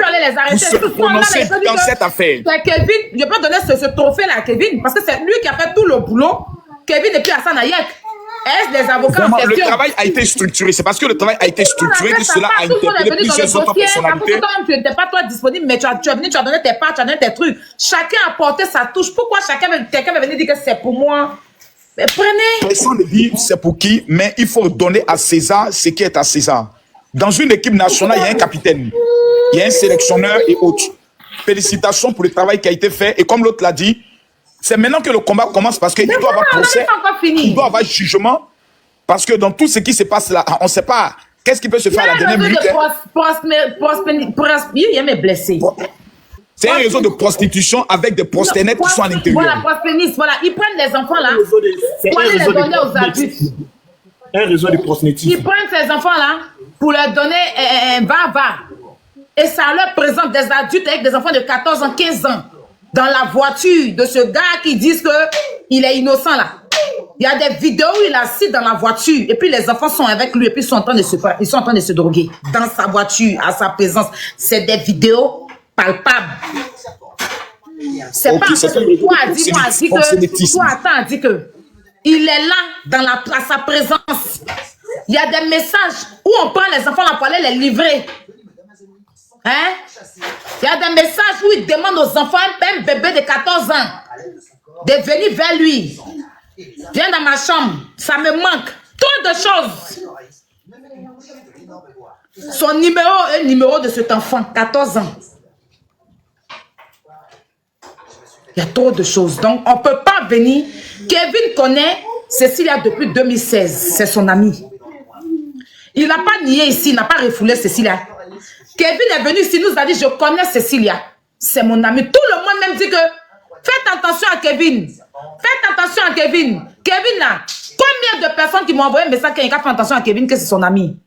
pour se prononcer dans cette affaire. Kevin, je peux donner ce trophée-là à Kevin parce que c'est lui qui a fait tout le boulot. Kevin et puis Hassan Ayek. Est-ce des avocats en question? Le travail a été structuré. C'est parce que le travail a été structuré que cela a interpellé plusieurs autres personnalités. Tu n'étais pas toi disponible, mais tu es venu, tu as donné tes parts, tu as donné tes trucs. Chacun a porté sa touche. Pourquoi quelqu'un va venir dire que c'est pour moi? Mais prenez. Personne ne dit c'est pour qui, mais il faut donner à César ce qui est à César. Dans une équipe nationale, il y a un capitaine, il y a un sélectionneur et autres. Félicitations pour le travail qui a été fait. Et comme l'autre l'a dit, c'est maintenant que le combat commence parce qu'il doit avoir procès, il doit avoir jugement. Parce que dans tout ce qui se passe là, on ne sait pas qu'est-ce qui peut se faire à la dernière minute. Il y a mes blessés. C'est un réseau de prostitution avec des prostituées qui sont à l'intérieur. Voilà, prospénisme, voilà. Ils prennent les enfants là pour aller les donner aux adultes. Un réseau de prostitution. Ils prennent ces enfants là pour leur donner un va-va. Et ça leur présente des adultes avec des enfants de 14 ans, 15 ans dans la voiture de ce gars qui disent qu'il est innocent là. Il y a des vidéos où il est assis dans la voiture et puis les enfants sont avec lui et puis ils sont en train de se droguer dans sa voiture, à sa présence. C'est des vidéos palpables. C'est pas toi a dit que il est là à sa présence. Il y a des messages où on prend les enfants là pour aller les livrer. Hein? Il y a des messages où il demande aux enfants, un bébé de 14 ans, de venir vers lui. Viens dans ma chambre, ça me manque. Trop de choses. Son numéro est le numéro de cet enfant, 14 ans. Il y a trop de choses. Donc, on ne peut pas venir. Kevin connaît Cécilia depuis 2016. C'est son ami. Il n'a pas nié ici, il n'a pas refoulé Cécilia. Kevin est venu ici, nous a dit, je connais Cécilia. C'est mon ami. Tout le monde même dit que, faites attention à Kevin. Faites attention à Kevin. Kevin là, combien de personnes qui m'ont envoyé un message qui a fait attention à Kevin, que c'est son ami.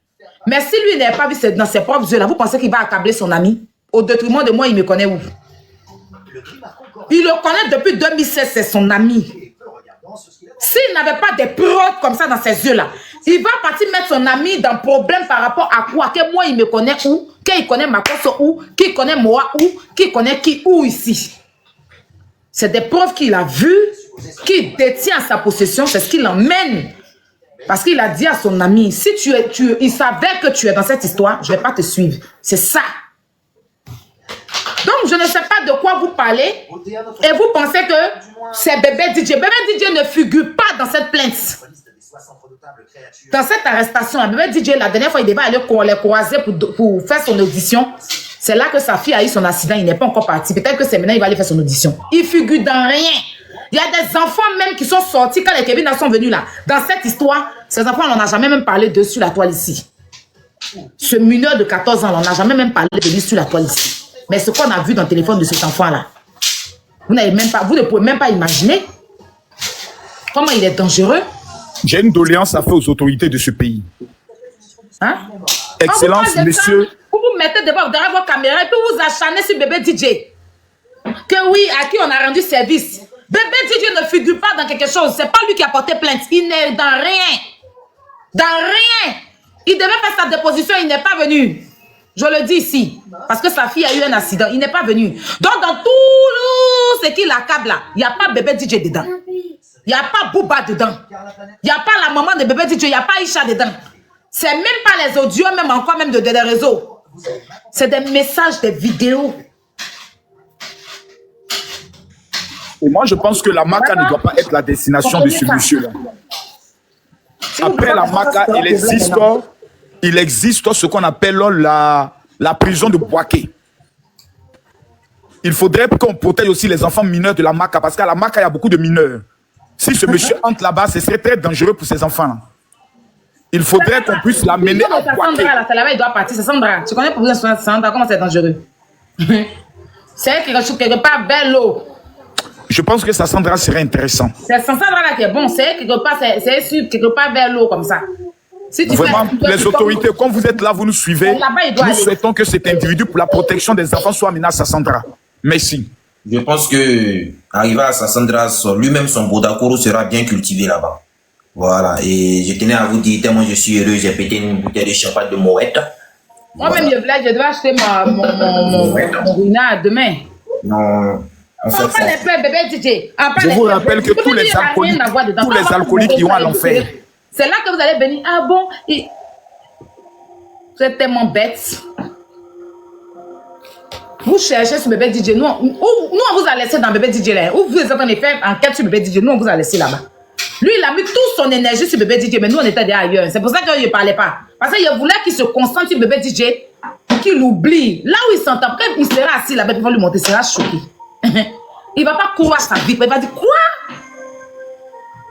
Mais si lui n'a pas vu dans ses propres yeux là, vous pensez qu'il va accabler son ami? Au détriment de moi, il me connaît où? Il le connaît depuis 2016, c'est son ami. S'il n'avait pas des preuves comme ça dans ses yeux-là, il va partir mettre son ami dans problème par rapport à quoi? Que moi, il me connaît où? Qu'il connaît ma cause où? Qu'il connaît moi où? Qu'il connaît qui où ici? C'est des preuves qu'il a vues, qu'il détient à sa possession, c'est ce qu'il emmène. Parce qu'il a dit à son ami, si il savait que tu es dans cette histoire, je ne vais pas te suivre. C'est ça. Donc, je ne sais pas de quoi vous parlez et vous pensez que c'est bébé DJ. Bébé DJ ne figure pas dans cette plainte. Dans cette arrestation, bébé DJ, la dernière fois, il devait aller les croiser pour faire son audition. C'est là que sa fille a eu son accident. Il n'est pas encore parti. Peut-être que c'est maintenant qu'il va aller faire son audition. Il figure dans rien. Il y a des enfants même qui sont sortis quand les Kevin sont venus là. Dans cette histoire, ces enfants, on n'en a jamais même parlé de sur la toile ici. Ce mineur de 14 ans, on n'a jamais même parlé de lui sur la toile ici. Mais ce qu'on a vu dans le téléphone de cet enfant-là, vous ne pouvez même pas imaginer comment il est dangereux. J'ai une doléance à faire aux autorités de ce pays. Hein? Excellence, messieurs. Vous vous mettez derrière vos caméras et puis vous acharnez sur bébé DJ. Que oui, à qui on a rendu service. Bébé DJ ne figure pas dans quelque chose. C'est pas lui qui a porté plainte. Il n'est dans rien. Dans rien. Il devait faire sa déposition, il n'est pas venu. Je le dis ici, parce que sa fille a eu un accident. Il n'est pas venu. Donc, dans tout ce qui l'accable là, il n'y a pas bébé DJ dedans. Il n'y a pas Bouba dedans. Il n'y a pas la maman de bébé DJ. Il n'y a pas Isha dedans. C'est même pas les audios, même encore même des réseaux. C'est des messages, des vidéos. Et moi, je pense que la MACA ne doit pas être la destination de ce monsieur-là. Après la MACA, il existe ce qu'on appelle la prison de Boaké. Il faudrait qu'on protège aussi les enfants mineurs de la MACA, parce qu'à la MACA, il y a beaucoup de mineurs. Si ce monsieur entre là-bas, ce serait très dangereux pour ces enfants-là. Il faudrait qu'on puisse l'amener à Boaké. C'est là-bas, il doit partir. C'est Sandra. Tu connais pour Sandra, comment c'est dangereux? C'est quelque part belle l'eau. Je pense que sa Sandra serait intéressant. C'est Sandra là qui est bon. C'est quelque part vers l'eau comme ça. Si tu vraiment, les autorités, quand vous êtes là, vous nous suivez. Nous souhaitons que cet individu pour la protection des enfants soit amené à Sassandra. Merci. Je pense que arrivé à Sassandra, lui-même son Bodakoro sera bien cultivé là-bas. Voilà. Et je tenais à vous dire, tellement je suis heureux, j'ai pété une bouteille de champagne de Moët. Moi-même, je dois acheter mon ruinard demain. Non. Je vous rappelle que tous les alcooliques qui vont à l'enfer. C'est là que vous allez venir. Ah bon? Vous êtes tellement bête. Vous cherchez sur bébé DJ. Nous, on vous a laissé dans bébé DJ là. Où vous êtes en train de faire enquête sur bébé DJ. Nous, on vous a laissé là-bas. Lui, il a mis toute son énergie sur bébé DJ, mais nous, on était déjà ailleurs. C'est pour ça qu'il ne parlait pas. Parce qu'il voulait qu'il se concentre sur bébé DJ, qu'il oublie. Là où il s'entend, après, il sera assis là-bas, il va lui monter, il sera choqué. Il ne va pas courir sa vie. Il va dire quoi?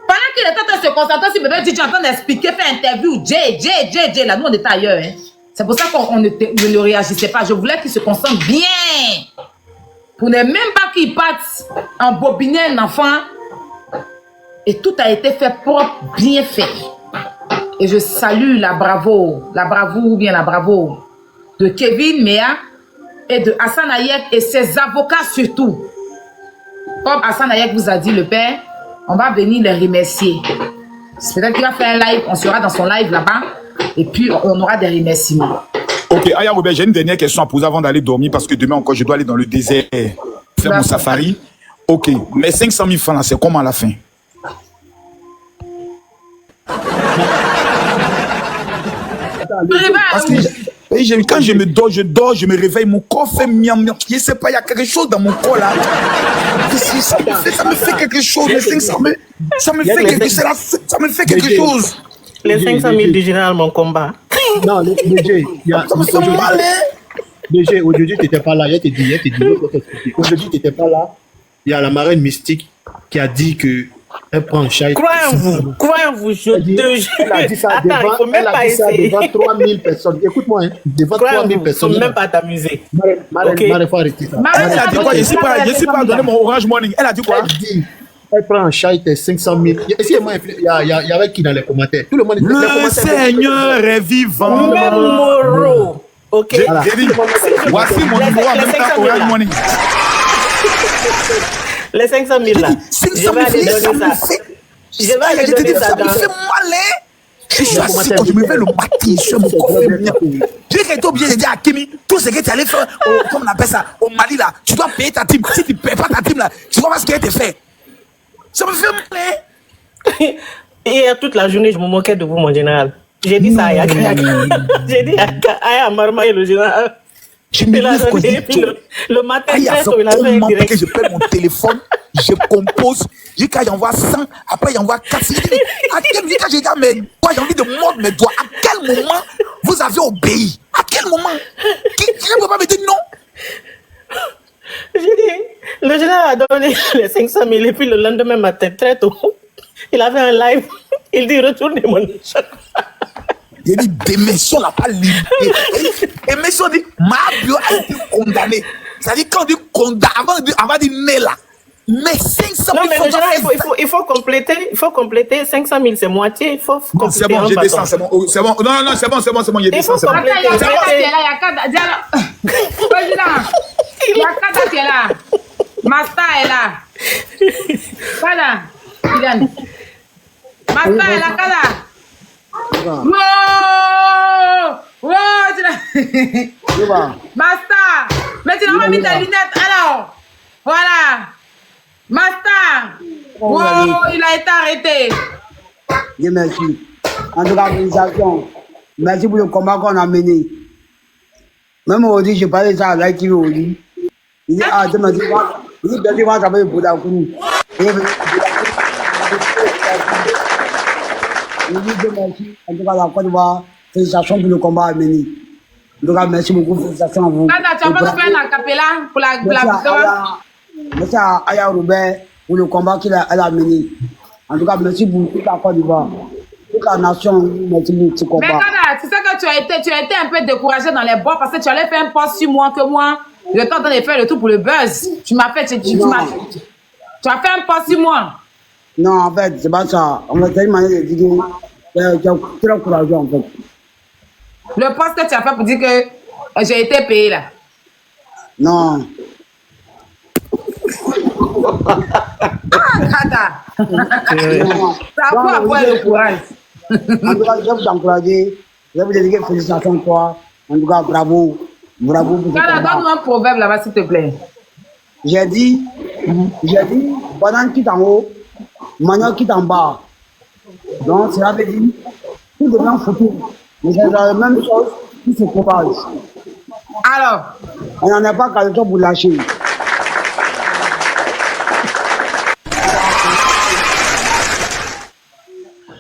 Pendant qu'il était en train de se concentrer sur bébé DJ, en train d'expliquer, faire interview, J, là, nous, on était ailleurs. Hein. C'est pour ça qu'on ne réagissait pas. Je voulais qu'il se concentre bien. Pour ne même pas qu'il parte en bobiner un enfant. Et tout a été fait propre, bien fait. Et je salue la bravoure de Kevin Mea et de Hassan Ayek et ses avocats surtout. Comme Hassan Ayek vous a dit, le père, on va venir les remercier. Peut-être qu'il va faire un live, on sera dans son live là-bas, et puis on aura des remerciements. Ok, Aya Robert, j'ai une dernière question à poser avant d'aller dormir, parce que demain encore, je dois aller dans le désert faire mon safari. Ok, mais 500 000 francs là, c'est comment à la fin? Parce que quand je me dors, je me réveille, mon corps fait miam. Je ne sais pas, il y a quelque chose dans mon corps là. Ça me fait quelque chose. Ça me fait quelque chose. Les 500 000 du général, mon combat. Non, le DG, il y a... DG, aujourd'hui, tu n'étais pas là. Il te dit, aujourd'hui, tu n'étais pas là. Il y a la marraine mystique qui a dit que elle prend un chat. Croyez-vous, je te jure. Elle a dit ça Attends, il faut même pas essayer. devant 3000 personnes. Écoute-moi, hein, devant 3000 personnes. Il ne faut même pas t'amuser. Marraine, faut arrêter ça. Elle a dit quoi? Je ne sais pas donner mon Orange Money. Elle a dit quoi? Elle prend un chat, il était 500 000. Il y avait qui dans les commentaires? Tout le monde était dans les commentaires. Le Seigneur est vivant. Même Moro. Ok. J'ai dit, voici mon numéro en même temps Orange Money. Les 500 000 là. Je vais aller donner ça. Je vais aller donner ça dans... Ça me fait mal, hein? Je suis assis quand je me lève le matin, je suis mon corps féminin. J'ai été obligé de dire à Kimi, tout ce que tu allais faire, comme on appelle ça, au Mali là, tu dois payer ta team. Si tu ne payes pas ta team là, tu vois pas ce qui a été fait. Ça me fait mal, hein? Et toute la journée, je me moquais de vous, mon général. J'ai dit ça à Yaka. J'ai dit à Marma et le général. Je me lève quand le matin, il a fait que je perds mon téléphone, je compose, jusqu'à j'envoie 100, après j'envoie 4. À quel moment j'ai dit, mais moi j'ai envie de mordre mes doigts. À quel moment vous avez obéi? À quel moment? Qui ne peut pas me dire non? J'ai dit, le général a donné les 500 000 et puis le lendemain matin, très tôt, il avait un live. Il dit, retournez mon argent. Il dit, Démission n'a pas libéré. Démission dit, Mabio a été condamné. C'est-à-dire, quand on dit condamné, on va dire né là. Mais 500 000 non, mais le général, il faut compléter 500 000, c'est moitié. Il faut compléter. C'est bon, j'ai descends, c'est bon. C'est bon. Non, c'est bon, j'ai descends, c'est bon. Attends, il y a Kata qui est là, il y a Kata. Président, il y a Kata qui est là. Masta est là. Kada, Kylian. Masta est là, Kada. Wow! Masta! Mais tu n'as pas mis tes lunettes, alors. Voilà. Masta! Wow, il a été arrêté. Dieu merci. En tout cas, félicitations. Merci pour le combat qu'on a mené. Même aujourd'hui, je parlais de ça à Live TV aujourd'hui. Il dit, ah, demain, il dit, bien sûr, ça va être pour la cour. Il dit, Dieu merci. En tout cas, la Côte d'Ivoire, félicitations pour le combat à mener. En tout cas, merci beaucoup, félicitations à vous. Kada, tu as pas fait un acapella pour la victoire? Merci à Aya Robert pour le combat qu'elle a mené. En tout cas, merci pour toute la Côte d'Ivoire. Toute la nation, merci pour ce combat. Mais Kada, tu sais que tu as été un peu découragé dans les bords parce que tu allais faire un poste sur moi que moi. Je temps de faire le tout pour le buzz. Tu as fait un poste sur moi. Non, en fait, c'est pas ça. On va tellement dire que tu es très courageux, en fait. Le poste que tu as fait pour dire que j'ai été payé là. Non. Kada. Ça va avoir le courage. En tout cas, je vais vous encourager. Je vais vous dire félicitations à toi. En tout cas, bravo. Bravo pour Kada, donne-nous un proverbe là-bas, s'il te plaît. J'ai dit, banane quitte en haut, manioc quitte en bas. Donc, cela veut dire, tout devient foutu. Mais c'est la même chose qui se propage. Alors, on n'en a pas qu'à le temps pour lâcher.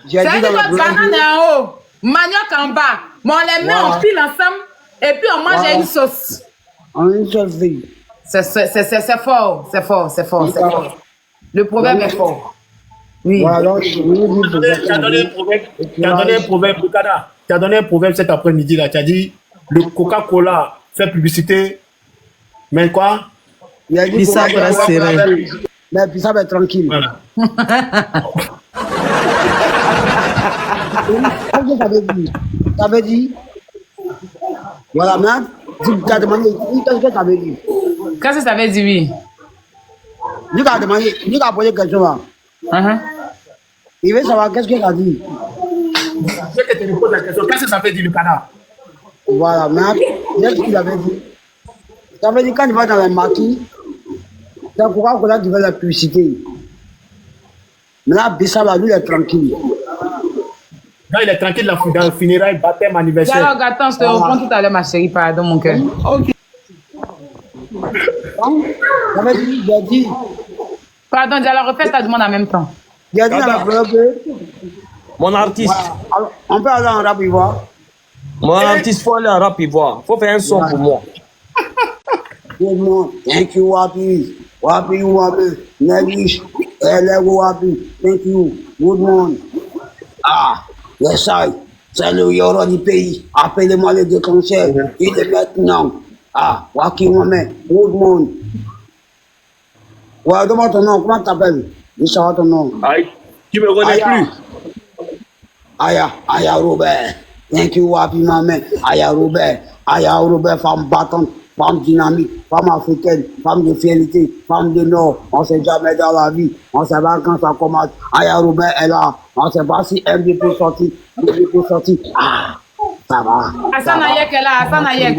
J'ai dit que banane est en haut, manioc en bas. Mais on les met en pile ensemble et puis on mange une sauce. Une sauce, oui. C'est fort, c'est fort. Le proverbe est fort. Oui. Voilà, tu as donné un proverbe, Kada. Tu as donné un proverbe cet après-midi là. Tu as dit le Coca-Cola fait publicité. Mais quoi? Il a dit ça va serrer. Mais puis ça va être tranquille. Voilà. Qu'est-ce que ça veut dire? Ça veut dire. Voilà, maintenant, tu as demandé, qu'est-ce que ça veut dire? Qu'est-ce que ça veut dire, oui? Tu as demandé, tu as posé quelque chose là. Il veut savoir qu'est-ce que ça dit. Je te pose la question, qu'est-ce que ça veut dire le Canada? Voilà, maintenant, qu'est-ce qu'il avait dit? Ça veut dire quand tu vas dans les maquis, c'est pourquoi tu veux la publicité. Maintenant, Bissala, lui, il est tranquille. Là, il est tranquille dans le funérail, baptême, anniversaire. Alors, attends, je te reprends tout à l'heure, ma chérie, pardon, mon cœur. Ok. Ça veut dire, il a dit. Pardon, alors refais ta demande en même temps. Il a dit dans la preuve que Mon artiste. Alors, on peut aller en rap ivoire. Mon artiste, faut aller en rap ivoire. Faut faire un son pour moi. Good morning. Thank you, Wapi. Wapi, Wapi. Negish. Elego, Wapi. Thank you. Good morning. Ah, yes, I. C'est le Yoro du pays. Appelez-moi le déclencheur. Il est maintenant. Ah, Waki Wame. Good morning. Ouais, demande ton nom. Comment tu t'appelles? Dis ça ton nom. Aïe, tu me connais plus. Aya Robert. Thank you, Wapi, maman. Aya Robert, femme battante, femme dynamique, femme africaine, femme de fidélité, femme de Nord. On ne sait jamais dans la vie. On ne sait pas quand ça commence. Aya Robert est là. On ne sait pas si MD peut sortir. Ah, ça va. Hassan Ayek est là, Hassan Ayek.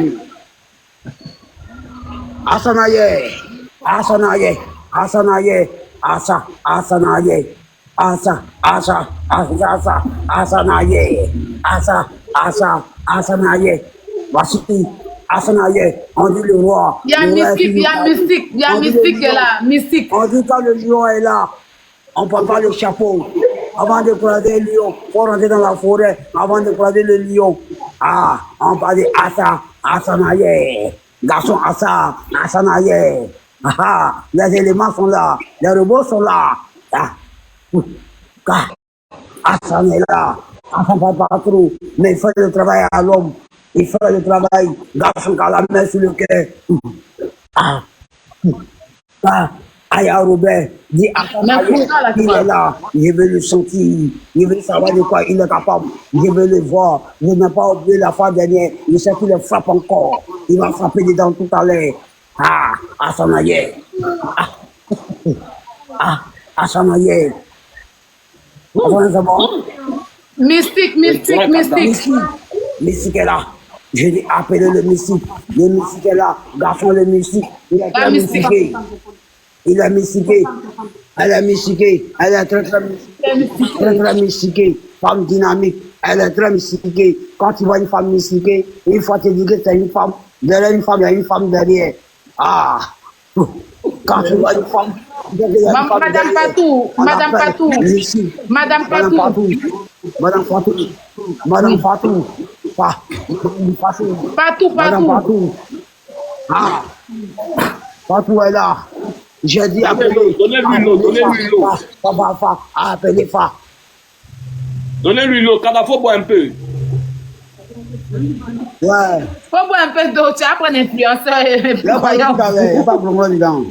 Hassan Ayek. Hassan Ayek. Hassan Ayek. Hassan Ayek. Hassan Ayek. Voici Hassan Ayek. On dit le roi. Il y a Mystique qui est là. Mystique. On dit quand le lion est là, on ne porte pas le chapeau. Avant de croiser le lion, il faut rentrer dans la forêt. Avant de croiser le lion, ah, on parle de Hassan Ayek. Garçon Hassan Ayek. Ah, les éléments sont là, les robots sont là. Ah, Hassan est là. Hassan ne va pas trop, mais il fait le travail à l'homme. Il fait le travail. Garçon qui a la main sur le cœur. Aya Robert dit Hassan Ayek, il est là. Je veux le sentir. Je veux savoir de quoi il est capable. Je veux le voir. Je n'ai pas oublié la fois dernière. Je sais qu'il le frappe encore. Il va frapper dedans tout à l'heure. Ah, Hassan Ayek. Hassan Ayek. Mystique. Mystique est là. Je dis appeler le mystique. Le mystique est là. Garçon, le mystique. Il est très mystiqué. Il est mystiqué. Elle est mystiquée. Elle est très mystiquée. Femme dynamique. Elle est très mystiquée. Quand tu vois une femme mystiquée, il faut te dire que c'est une femme. Derrière une femme, il y a une femme derrière. Ah! Quand tu vois une femme. Madame Patou. Ah! Patou est là. J'ai dit appeler. Donnez-lui l'eau. Appelez Fa. Donnez-lui l'eau. Kada, faut boire un peu. Ouais. Faut boire un peu d'eau. Tu vas prendre l'influenceur. Il n'y a pas de problème dedans.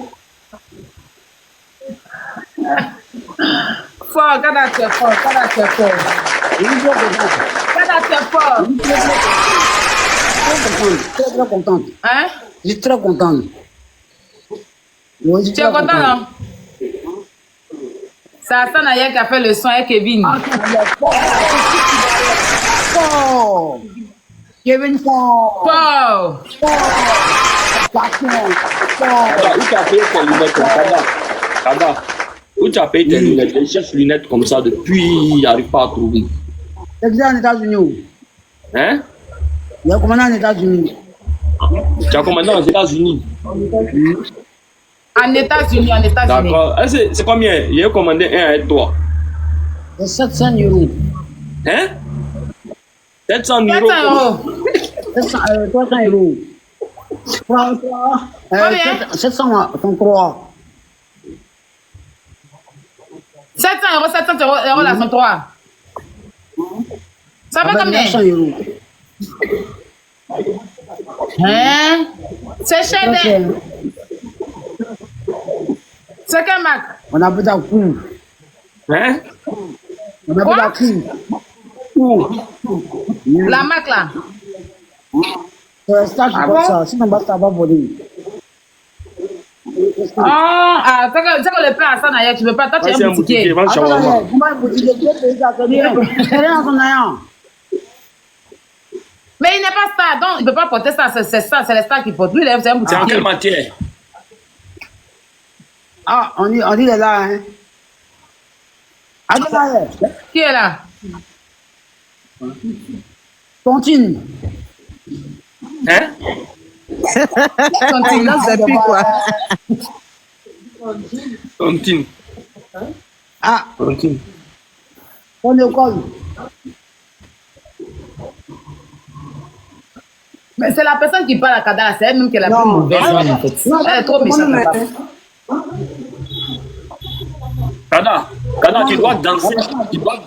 Fort, Kada, tu es fort. Kada, tu es fort. Très contente. Hein? Je suis très contente. Tu es content, non? C'est Hassan Ayek qui a fait le son avec Kevin. Kevin Fort. Kada, où tu as payé tes lunettes? Je cherche lunettes comme ça depuis, il n'arrive pas à trouver. C'est déjà en États-Unis. Hein? Il a commandé en États-Unis. Tu as commandé aux États-Unis? En États-Unis. D'accord. C'est combien? Il a commandé un avec toi. C'est 700 €. Hein? 700 €. 300 €. 703. 700 € la 103. Ça fait combien? 900 €. Hein? C'est cher. C'est quel Mac? On a plus d'acou. Hein? On a plus d'acou. La Mac là? C'est ça qui fait ça. Sinon, ça va voler. Ah, c'est que le plan Hassan Ayek, tu veux pas. Toi, tu es un boutiquier. Mais il n'est pas star, donc il ne peut pas porter ça. C'est ça, c'est les stars qui portent. Lui, c'est un boutiquier. C'est en quelle matière? Ah, on dit il est là, hein. Qui est là? Tontine. Hein? Tontine, là, c'est plus quoi? Tontine. Ah. Tontine. Ton école. Mais c'est la personne qui parle à Kada, c'est elle-même qui est la plus mauvaise. En fait. Elle est trop méchante. Kada, tu dois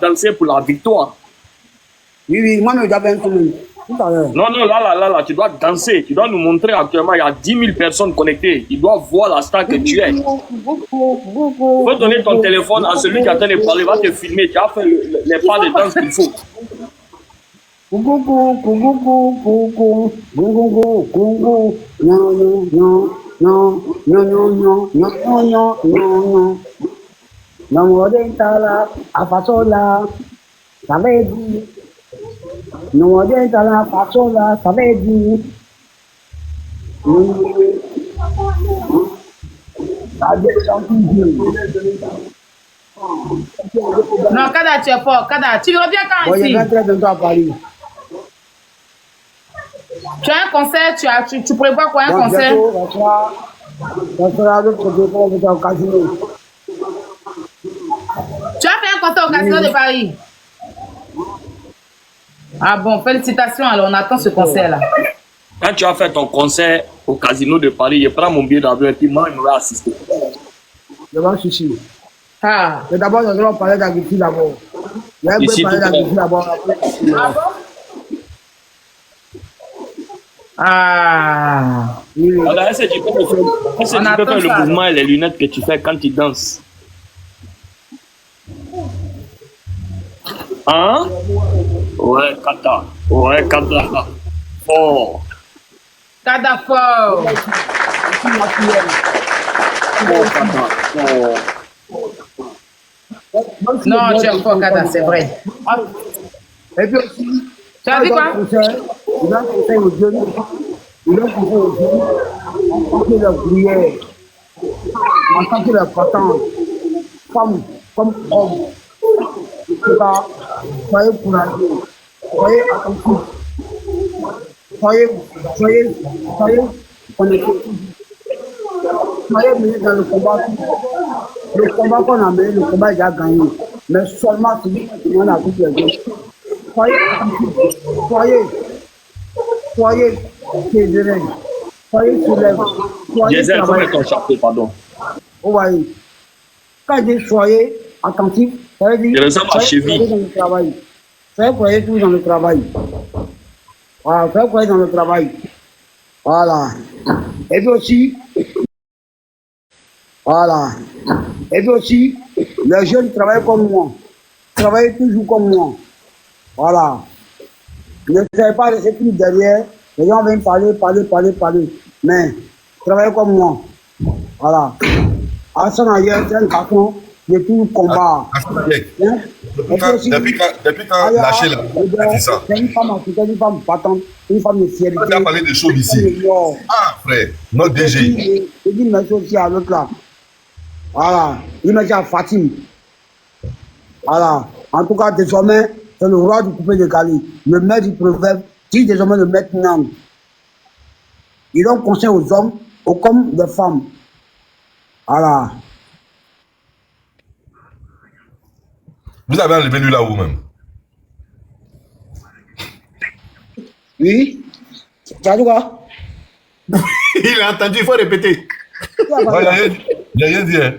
danser pour la victoire. Oui, moi, je dois faire un peu. Non, là, tu dois danser. Tu dois nous montrer actuellement, il y a 10 000 personnes connectées. Ils doivent voir la star que tu es. Il faut donner ton téléphone à celui qui est en train de parler, va te filmer. Tu as fait les pas de danse qu'il faut. Non, on est dans la façon là, ça veut dire. Non, Kada, tu es fort. Kada, tu reviens quand ici? Je vais très bientôt à Paris. Tu as un concert, tu prévois quoi, un concert? Ça sera l'autre côté pour vous au casino. Tu as fait un concert au casino de Paris? Ah bon, félicitations, alors on attend ce concert-là. Quand tu as fait ton concert au casino de Paris, je prends mon billet d'avion et puis moi, je vais assister. Je vais chercher. Ah. Mais d'abord, nous allons parler d'agriculture d'abord. Ici, parler d'agriculture d'abord. Ah bon? Ah. Alors, est-ce que tu peux faire le mouvement et les lunettes que tu fais quand tu danses? Hein? Ouais, Kada. Ouais, Kada. Fort. Kada fort. Non, tu es fort, Kada, c'est vrai. Et puis aussi, tu as dit quoi? Il a conseillé aux jeunes, en tant que leur prière, en tant que leur patente, femme comme homme. Soyez courageux, soyez attentifs, soyez connectés, soyez menés dans le combat. Le combat qu'on a mené, le combat est déjà gagné, mais seulement celui qui demande à toutes les autres. Soyez attentifs, soyez sérénés, soyez soulèvres, soyez travailleurs. Ton chapeau, pardon. Vous voyez, quand je dis soyez attentifs, ça veut dire soyez dans le travail. Soyez tous dans le travail. Voilà, soyez dans le travail. Voilà. Et puis aussi, voilà. Et puis aussi, les jeunes travaillent comme moi. Travaillez toujours comme moi. Voilà. Ne savez pas laisser plus derrière. Les gens viennent parler. Mais travaillez comme moi. Voilà. Hassan ailleurs, c'est un garçon de tout le combat. Depuis quand lâché là, c'est ça. C'est une femme africaine, une femme battante, une femme de fierté. On a parlé de choses ici. Ah frère, notre DG. Je dis merci aussi à l'autre là. Voilà. Il m'a dit à Fatim. Voilà. En tout cas, désormais, c'est le roi du coupé de Gali. Le maître du proverbe dit désormais le maître Nang. Il donne conseil aux hommes, comme des femmes. Voilà. Vous avez enlevé lui là où même? Oui. Tu as dit quoi? Il a entendu, il faut répéter. Il n'y a rien dit. Hein.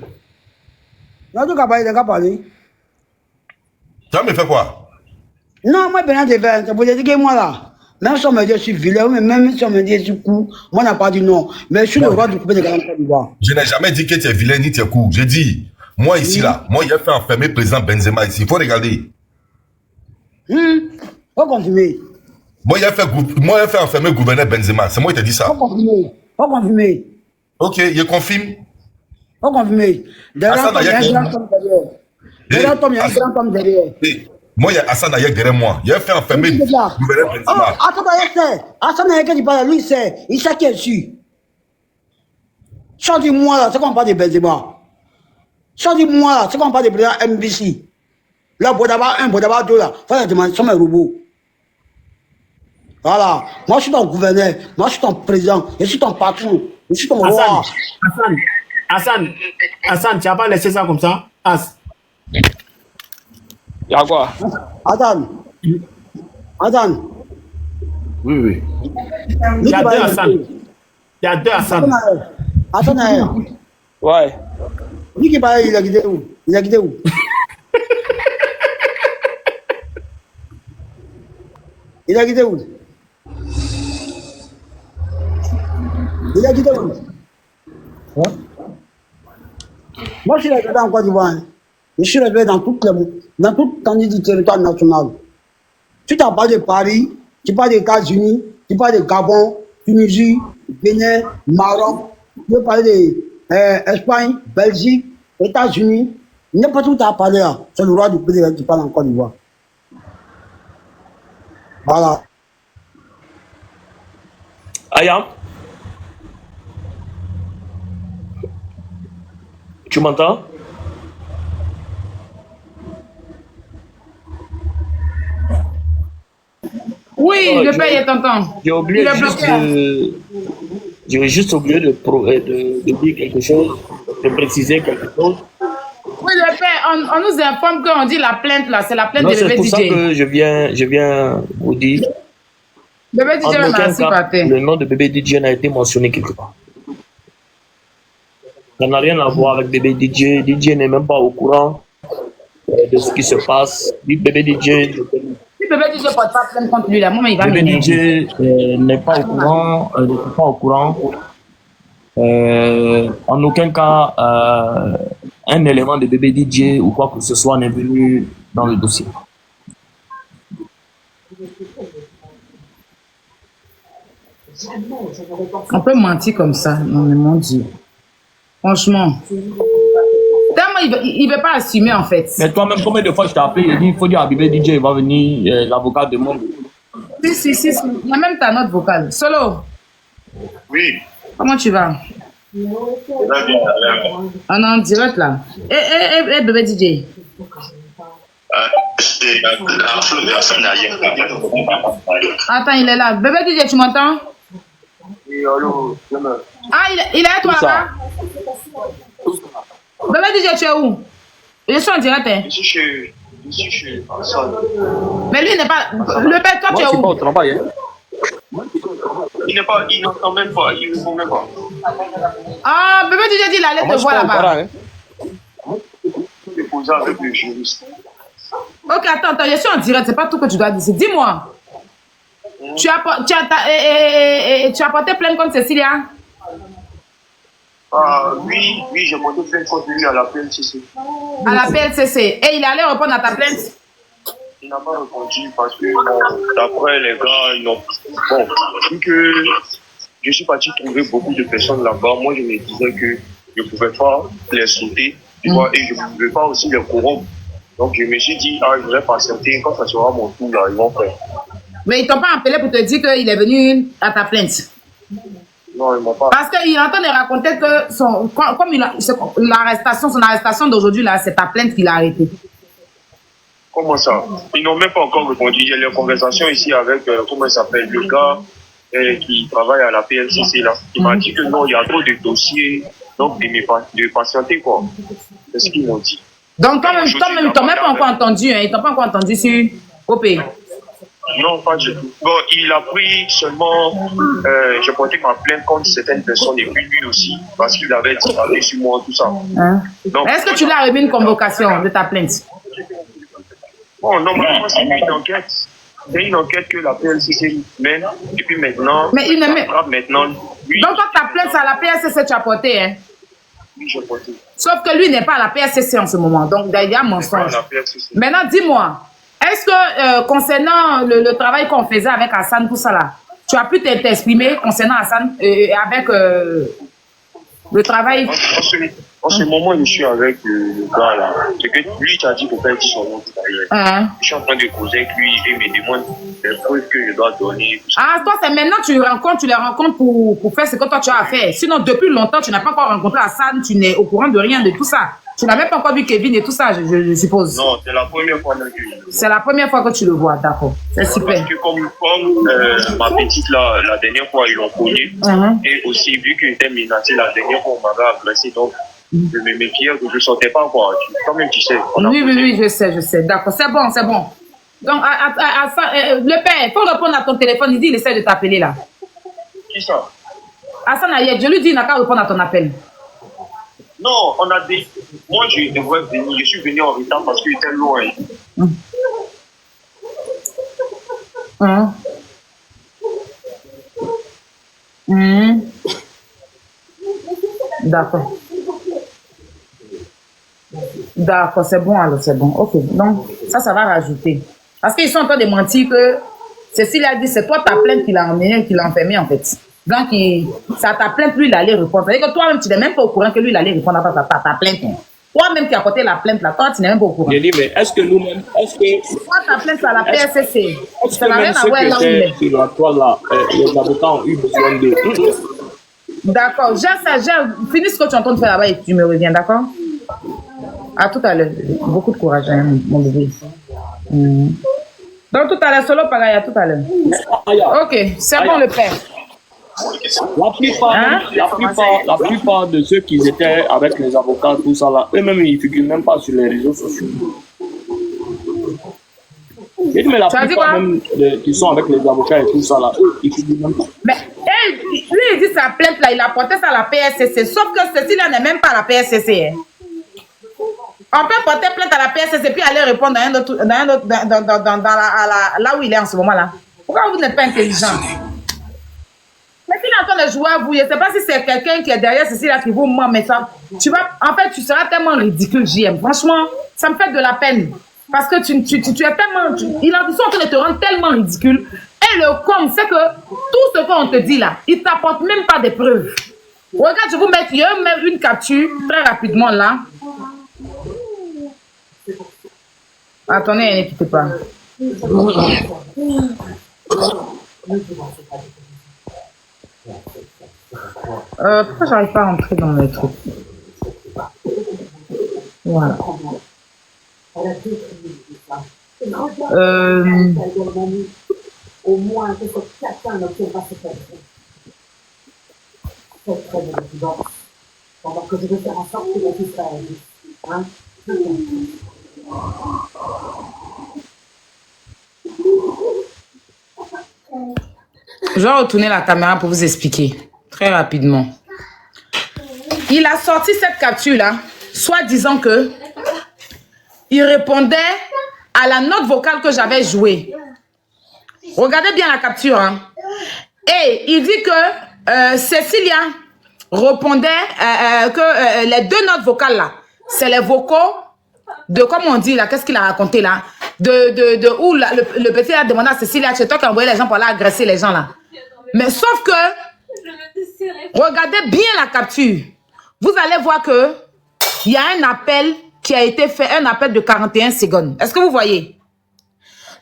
Il a dit parler. Tu as me fait quoi? Non, moi, ben, c'est pour dire que moi là, même si on me dit je suis vilain, même si on me dit je suis cool, moi, n'a pas dit non. Mais je suis le roi du coupé de Ghana. Je n'ai jamais dit que tu es vilain ni tu es cool. J'ai dit, moi ici là, moi, il a fait enfermer le président Benzema ici. Il faut regarder. Faut confirmer. Moi, il a fait enfermer le gouverneur Benzema. C'est moi qui t'ai dit ça. Faut confirmer. Ok, je confirme. Faut confirmer. Derrière, il y a un grand homme derrière. Derrière, il y a un grand homme derrière. Moi, il y a Hassan Ayek derrière moi. Il a fait enfermer le gouverneur Benzema. Hassan Ayek, il parle, lui, il sait qui est dessus. Sans dire moi, là, c'est qu'on parle de Benzema. Sans dire moi, là, c'est qu'on parle de président MBC. Là, Bodaba 1, Bodaba 2, là, faut la demander, sont mes robots. Voilà. Moi, je suis ton gouverneur. Moi, je suis ton président. Je suis ton patron. Je suis ton roi. Hassan, tu n'as pas laissé ça comme ça? Il y a quoi? Attends. Oui. Il y a deux Hassan. Il y a deux Hassan. Attends. Ouais. Lui qui parle, il a quitté où? Il a quitté où? Il a quitté où? Il a quitté où? Moi, je suis resté en Côte d'Ivoire. Je suis resté dans toute l'étendue du territoire national. Tu t'as parlé de Paris, tu parles des États-Unis, tu parles de Gabon, Tunisie, Bénin, Maroc, tu peux parler d'Espagne, Belgique, États-Unis. N'importe où tu as parlé là, c'est le roi du pays qui parle en Côte d'Ivoire. Voilà. Aya, tu m'entends? Oui, le père, il t'entend. J'ai oublié juste oublié de dire quelque chose, de préciser quelque chose. Oui, le père, on nous informe qu'on dit la plainte là, c'est la plainte de bébé DJ. C'est pour ça que je viens vous dire. Bébé DJ En aucun cas, merci, le nom de bébé DJ n'a été mentionné quelque part. Ça n'a rien à voir avec bébé DJ. DJ n'est même pas au courant de ce qui se passe. Bébé DJ. Si bébé DJ ne porte pas plainte contre lui là, moi il va bébé m'énerver. DJ n'est pas au courant, n'est pas au courant. En aucun cas, un élément de bébé DJ ou quoi que ce soit n'est venu dans le dossier. On peut mentir comme ça, non mais mon Dieu. Franchement. Tellement il ne veut pas assumer en fait. Mais toi-même, combien de fois je t'ai appelé, il dit il faut dire à bébé DJ, il va venir, l'avocat demande. Si. Il y a même ta note vocale. Solo. Oui. Comment tu vas? Très bien. On est en direct là. Eh, bébé DJ. Attends, il est là. Bébé DJ, tu m'entends? Oui, allô. Ah, il est à toi là-bas? Bébé DJ, tu es où? Je suis en direct. Hein? Je suis chez Hassan. Mais lui, il n'est pas. Le père, toi, tu es où? Pas au travail, hein? Il n'entend même pas, il ne répond même pas. Ah, bébé DJ dit il allait te voir là-bas. Je vais poser avec le juriste. Ok, attends, je suis en direct, c'est pas tout que tu dois dire. Dis-moi. Tu as porté plainte contre Cécilia? Oui, j'ai porté plainte contre lui à la PLCC. À la PLCC. Et il allait répondre à ta plainte? Il n'a pas répondu parce que d'après les gars, ils n'ont... Bon, vu que je suis parti trouver beaucoup de personnes là-bas, moi je me disais que je ne pouvais pas les sauter, tu vois, et je ne pouvais pas aussi les corrompre. Donc je me suis dit, je vais patienter, quand ça sera mon tour, là, ils vont faire. Mais ils t'ont pas appelé pour te dire qu'il est venu à ta plainte? Non, ils m'ont pas. Parce qu'il est en train de raconter que son arrestation d'aujourd'hui, là, c'est ta plainte qu'il a arrêtée. Comment ça? Ils n'ont même pas encore répondu. Il y a les conversations ici avec, comment il s'appelle, le gars qui travaille à la PLCC, là. Il m'a dit que non, il y a trop de dossiers, donc de patienter, quoi. C'est ce qu'ils m'ont dit. Donc, toi-même, ils t'ont même pas encore entendu, hein? Ils t'ont pas encore entendu sur OP? Non, pas du tout. Bon, il a pris seulement, j'ai porté ma plainte contre certaines personnes et puis lui aussi, parce qu'il avait tiré sur moi, tout ça. Hein? Est-ce que tu l'as remis une convocation de ta plainte? Bon, normalement, c'est une enquête. C'est une enquête que la PLCC mène, et puis maintenant, mais il ne met... maintenant lui, donc, toi, ta plainte, c'est à la PLCC tu as porté, hein? Oui, j'ai porté. Sauf que lui n'est pas à la PLCC en ce moment, donc il y a un mensonge. Maintenant, dis-moi, est-ce que concernant le travail qu'on faisait avec Hassan, tout ça là, tu as pu t'exprimer concernant Hassan avec le travail? En ce moment, je suis avec le gars là. C'est que lui, tu as dit pour faire son nom tout à l'heure. Je suis en train de causer avec lui et me demande les preuves que je dois donner. Ah, toi, c'est maintenant que tu les rencontres pour faire ce que toi tu as à faire. Sinon, depuis longtemps, tu n'as pas encore rencontré Hassan, tu n'es au courant de rien de tout ça. Tu n'as même pas encore vu Kevin et tout ça, je suppose. Non, c'est la première fois que je le vois. C'est la première fois que tu le vois, d'accord. C'est super. Parce que comme ma petite là, la dernière fois, ils l'ont connu. Et aussi, vu qu'il était menacé la dernière fois, on m'avait agressé. Donc, de me méfier, que je ne sortais pas, quoi. Quand-même, tu sais. Oui, je sais. D'accord, c'est bon. Donc, le père, il faut répondre à ton téléphone. Il dit, il essaie de t'appeler là. Qui ça? Hassan Ayed, je lui dis, il n'a qu'à répondre à ton appel. Non, on a dit. Moi, je devrais venir. Je suis venu en retard parce qu'il était loin. D'accord, c'est bon alors, c'est bon. Ok, donc ça va rajouter. Parce qu'ils sont en train de mentir que Cécile a dit, c'est toi ta plainte qu'il a emmené, qu'il a enfermé en fait. Donc, ça t'a plainte, lui, il allait répondre. C'est-à-dire que toi-même, tu n'es même pas au courant que lui, il allait répondre à ta plainte. Toi-même qui as porté la plainte là, toi, tu n'es même pas au courant. Je dis, mais est-ce que nous-mêmes, Toi, ta plainte à la PSCC. Est-ce que même ceux qui étaient sur la toile là, les avocats ont eu besoin de... D'accord, finis ce que tu es en train de faire là-bas et tu me reviens, d'accord? À tout à l'heure. Beaucoup de courage, hein, mon bébé. Donc, tout à l'heure, solo pareil, à tout à l'heure. Ok, c'est bon le père. La plupart de ceux qui étaient avec les avocats, tout ça là, eux-mêmes, ils ne figurent même pas sur les réseaux sociaux. Mais la plupart même qui sont avec les avocats et tout ça là, eux, ils ne figurent même pas. Mais lui, il dit sa plainte là, il a porté ça à la PSCC, sauf que ceci là n'est même pas à la PSCC. Hein. On peut porter plainte à la PSCC puis aller répondre là où il est en ce moment là. Pourquoi vous n'êtes pas intelligent? Mais s'il est en train de jouer à vous, je ne sais pas si c'est quelqu'un qui est derrière ceci là qui vous ment, mais ça, tu seras tellement ridicule, JM. Franchement, ça me fait de la peine. Parce que tu es tellement... Ils sont en train de te rendre tellement ridicule. Et le com, c'est que tout ce qu'on te dit là, ils ne t'apportent même pas des preuves. Regarde, je vais vous mettre même une capture très rapidement là. Attendez, ne quittez pas. Pourquoi j'arrive pas à entrer dans le truc? Voilà. Au moins, il faut que chacun n'obtienne pas ce qu'elle fait. C'est très bien, donc, que je vais faire en sorte que la vie soit réaliste. Hein? Je vais retourner la caméra pour vous expliquer très rapidement. Il a sorti cette capture-là, soit disant que il répondait à la note vocale que j'avais jouée. Regardez bien la capture. Hein. Et il dit que Cécilia répondait que les deux notes vocales là, c'est les vocaux de, comme on dit là, qu'est-ce qu'il a raconté là, où le petit a demandé à Cécilia, c'est toi qui as envoyé les gens pour aller agresser les gens là. Mais sauf que, regardez bien la capture. Vous allez voir que il y a un appel qui a été fait, un appel de 41 secondes. Est-ce que vous voyez?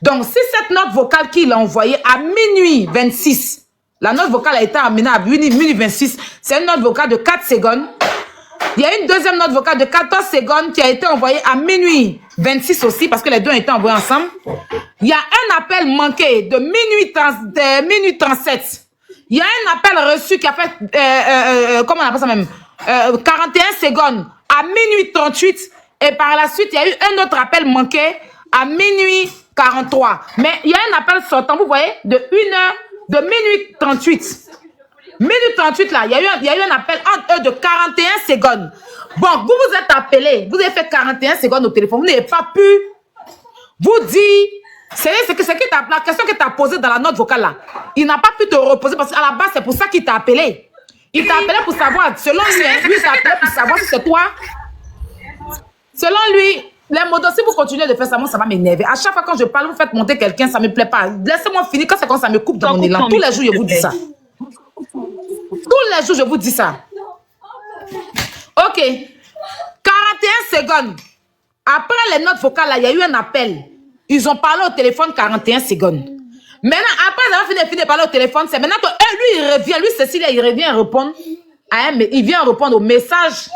Donc, si cette note vocale qu'il a envoyée à minuit 26, la note vocale a été amenée à minuit 26, c'est une note vocale de 4 secondes. Il y a une deuxième note vocale de 14 secondes qui a été envoyée à minuit 26 aussi, parce que les deux ont été envoyés ensemble. Il y a un appel manqué de minuit 37. Il y a un appel reçu qui a fait, comment on appelle ça même, 41 secondes à minuit 38. Et par la suite, il y a eu un autre appel manqué à minuit 43. Mais il y a un appel sortant, vous voyez, de minuit 38. Minuit 38, là, il y a eu un appel entre eux de 41 secondes. Bon, vous vous êtes appelé, vous avez fait 41 secondes au téléphone, vous n'avez pas pu vous dire, la question que tu as posée dans la note vocale, là, il n'a pas pu te reposer parce qu'à la base, c'est pour ça qu'il t'a appelé. Il t'a appelé pour savoir, selon lui, il t'a appelé pour savoir si c'est toi. Selon lui, les modos, si vous continuez de faire ça, moi, ça va m'énerver. À chaque fois quand je parle, vous faites monter quelqu'un, ça ne me plaît pas. Laissez-moi finir, quand c'est comme ça me coupe dans mon élan. Tous les jours, je vous dis ça. Tous les jours, je vous dis ça. Ok. 41 secondes. Après les notes vocales, là, il y a eu un appel. Ils ont parlé au téléphone 41 secondes. Maintenant, après avoir fini de parler au téléphone, c'est maintenant que lui, il revient. Lui, Cécilia, il revient répondre. Il vient répondre au message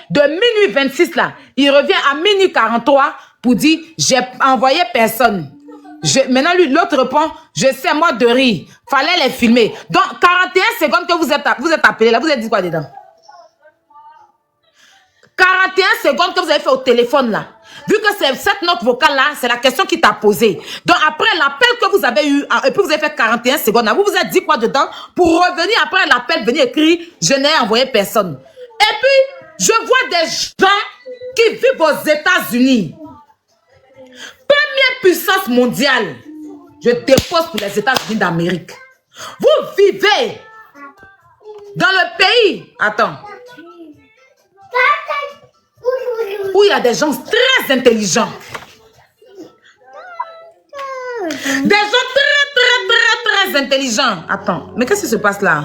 de minuit 26, là. Il revient à minuit 43 pour dire, j'ai envoyé personne. Maintenant, lui, l'autre répond, je sais, moi, de rire. Fallait les filmer. Donc, 41 secondes que vous êtes appelé là, vous êtes dit quoi dedans? 41 secondes que vous avez fait au téléphone là. Vu que c'est cette note vocale là, c'est la question qui t'a posée. Donc après l'appel que vous avez eu, et puis vous avez fait 41 secondes, là, vous vous êtes dit quoi dedans? Pour revenir après l'appel, venir écrire, je n'ai envoyé personne. Et puis, je vois des gens qui vivent aux États-Unis. Première puissance mondiale. Je dépose pour les États-Unis d'Amérique. Vous vivez dans le pays. Attends. Où il y a des gens très intelligents. Des gens très intelligents. Attends, mais qu'est-ce qui se passe là?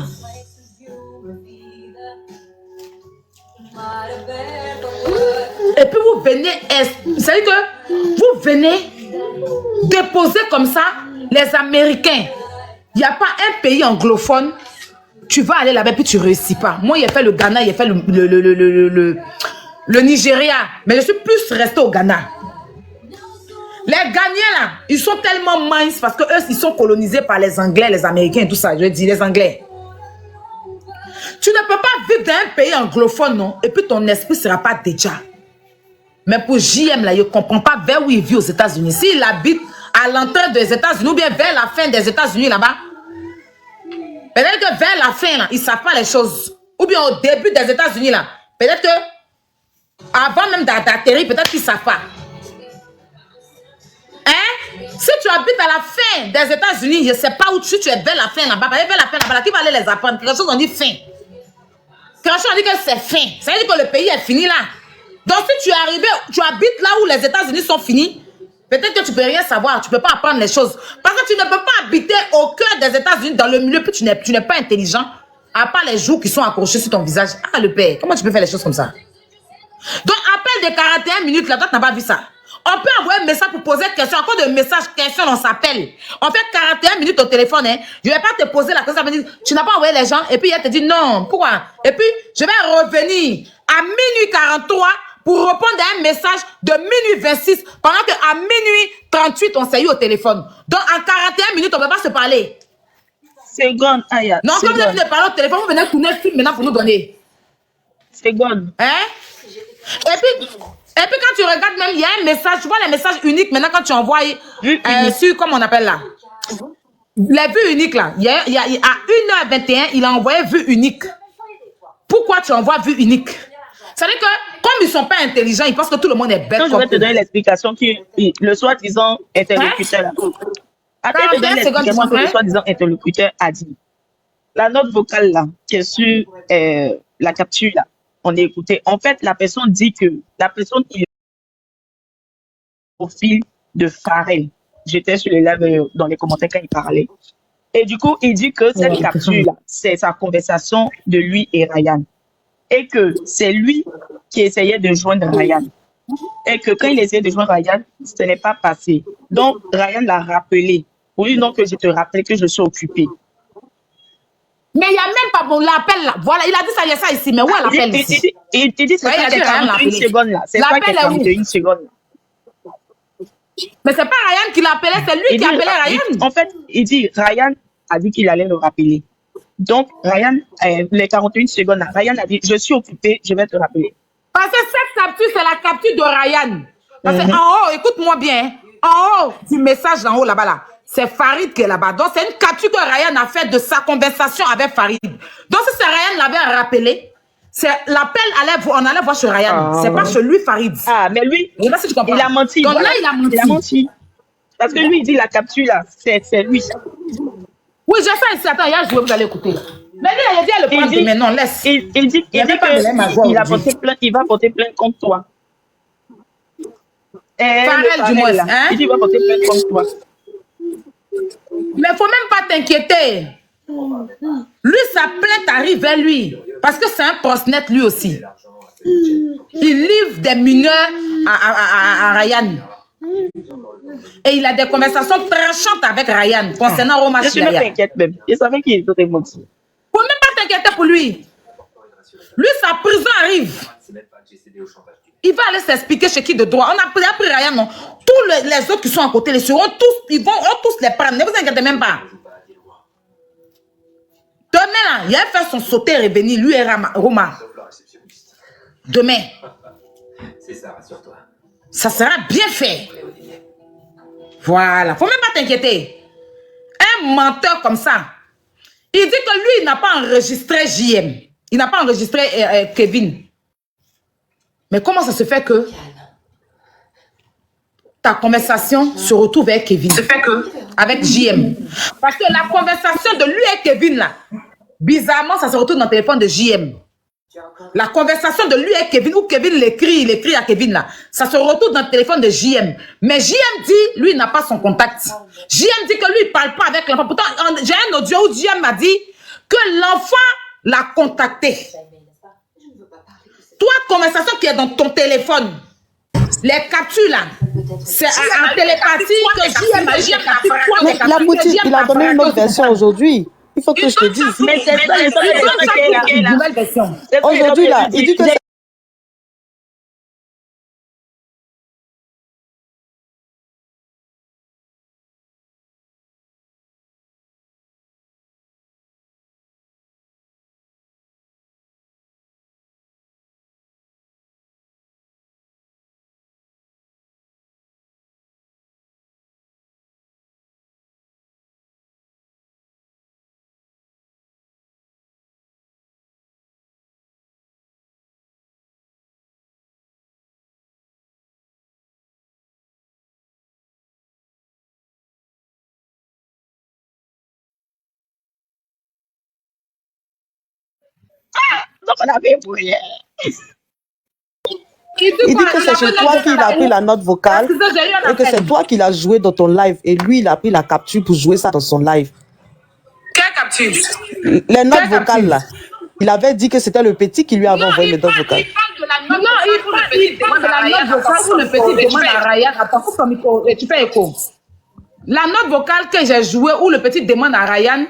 Et puis vous venez, c'est-à-dire que vous venez déposer comme ça les Américains. Il n'y a pas un pays anglophone. Tu vas aller là-bas puis tu ne réussis pas. Moi, il a fait le Ghana, il a fait le Nigeria. Mais je suis plus resté au Ghana. Les Ghanéens là, ils sont tellement minces parce que eux, ils sont colonisés par les Anglais, les Américains, tout ça. Je dis les Anglais. Tu ne peux pas vivre dans un pays anglophone, non? Et puis ton esprit ne sera pas déjà. Mais pour JM, là, il ne comprend pas vers où il vit aux États-Unis. S'il habite à l'entrée des États-Unis ou bien vers la fin des États-Unis là-bas, peut-être que vers la fin, là, ils ne savent pas les choses. Ou bien au début des États-Unis, là, peut-être que avant même d'atterrir, peut-être qu'ils ne savent pas. Hein? Si tu habites à la fin des États-Unis, je ne sais pas où tu es vers la fin là-bas. Vers la fin là-bas, qui va aller les apprendre? Quelque chose on dit fin. Quelque chose on dit que c'est fin. Ça veut dire que le pays est fini là. Donc si tu es arrivé, tu habites là où les États-Unis sont finis, peut-être que tu ne peux rien savoir, tu ne peux pas apprendre les choses. Parce que tu ne peux pas habiter au cœur des États-Unis, dans le milieu, puis tu n'es pas intelligent, à part les joues qui sont accrochés sur ton visage. Ah, le père, comment tu peux faire les choses comme ça? Donc, appel de 41 minutes, là, toi, tu n'as pas vu ça. On peut envoyer un message pour poser une question, encore de messages, questions, on s'appelle. On fait 41 minutes au téléphone, hein. Je ne vais pas te poser la question, tu n'as pas envoyé les gens, et puis elle te dit non, pourquoi? Et puis, je vais revenir à minuit 43 pour répondre à un message de minuit 26, pendant qu'à minuit 38, on s'est eu au téléphone. Donc, en 41 minutes, on ne peut pas se parler. Seconde, Aya. Non, comme vous venez de parler au téléphone, vous venez tourner le film maintenant pour nous donner. Seconde. Hein? Et puis, quand tu regardes même, il y a un message, tu vois les messages uniques, maintenant quand tu envoies sur, comment on appelle là? Les vues uniques là. À 1h21, il a envoyé vue unique. Pourquoi tu envoies vue unique? C'est-à-dire que, comme ils ne sont pas intelligents, ils pensent que tout le monde est bête. Je vais te donner l'explication que le soi-disant interlocuteur là. Après, je te donne l'explication que le soi-disant interlocuteur a dit. La note vocale là, qui est sur la capture là, on a écouté. En fait, la personne dit que la personne il est au profil de Pharrell. J'étais sur le live dans les commentaires quand il parlait. Et du coup, il dit que cette capture là, c'est sa conversation de lui et Ryan. Et que c'est lui qui essayait de joindre Ryan. Et que quand il essayait de joindre Ryan, ce n'est pas passé. Donc, Ryan l'a rappelé. Pour lui, non, que je te rappelle que je suis occupé. Mais il n'y a même pas bon l'appel là. Voilà, il a dit ça, il y a ça ici. Mais où est l'appel ici? Il dit c'est pas 41 secondes là. C'est pas 41 secondes là. Mais c'est pas Ryan qui l'appelait, c'est lui qui appelait Ryan. En fait, il dit, Ryan a dit qu'il allait le rappeler. Donc, Ryan, les 41 secondes là, Ryan a dit, je suis occupé, je vais te rappeler. Parce que cette capture, c'est la capture de Ryan. Parce que en haut, écoute-moi bien, en haut du message en haut là-bas là, c'est Farid qui est là-bas. Donc, c'est une capture que Ryan a faite de sa conversation avec Farid. Donc, si c'est Ryan l'avait rappelé, l'appel, on allait voir chez Ryan. C'est pas chez lui, Farid. Ah, mais lui, je sais pas si tu comprends. Il a menti. Donc voilà. là, il a menti. Il a menti. Parce que lui, il dit la capture là, c'est lui. Oui, j'ai ça ici. Attends, hier, je vais vous aller écouter. Mais lui, il a dit à le prendre demain. Non, laisse. Il dit qu'il a porté plainte, il va porter plainte contre toi. Pharrell, du moins. Hein? Il dit qu'il va porter plainte contre toi. Mais il ne faut même pas t'inquiéter. Lui, sa plainte arrive vers lui. Parce que c'est un proxénète lui aussi. Il livre des mineurs à Ryan. Et il a des conversations tranchantes avec Ryan concernant Roma Shilaya. Je ne m'inquiète même. Je savais qu'il était menti. Il ne faut même pas t'inquiéter pour lui. Lui, sa prison arrive. Il va aller s'expliquer chez qui de droit. On a pris Ryan, non. Tous les autres qui sont à côté, ils vont tous les prendre. Ne vous inquiétez même pas. Demain, là, il a fait son sauter et revenir, lui et Roma. Demain. C'est ça, rassure-toi. Ça sera bien fait. Voilà. Faut même pas t'inquiéter. Un menteur comme ça, il dit que lui, il n'a pas enregistré JM. Il n'a pas enregistré Kevin. Mais comment ça se fait que ta conversation se retrouve avec Kevin? Se fait que avec JM. Parce que la conversation de lui et Kevin, là, bizarrement, ça se retrouve dans le téléphone de JM. La conversation de lui et Kevin, où Kevin il écrit à Kevin, là, ça se retrouve dans le téléphone de JM. Mais JM dit, lui, il n'a pas son contact. JM dit que lui, il ne parle pas avec l'enfant. Pourtant, j'ai un audio où JM m'a dit que l'enfant l'a contacté. Toi, conversation qui est dans ton téléphone, les captures là, c'est en télépathie que JM a dit. Mais la boutique, il a donné une autre version aujourd'hui. Il faut que je te dise. Mais c'est ça, une nouvelle version. Aujourd'hui, là, il dit que c'est... Donc on avait pour rien. Il dit que c'est chez toi qu'il a pris la note vocale et que c'est toi qui l'as joué dans ton live. Et lui, il a pris la capture pour jouer ça dans son live. Quelle capture? Les notes vocales, là. Il avait dit que c'était le petit qui lui avait envoyé les notes vocales. Non, il parle de la note vocale où le petit demande à Ryan. Attends, faut ton micro, tu fais écho. La note vocale que j'ai jouée où le petit demande à Ryan,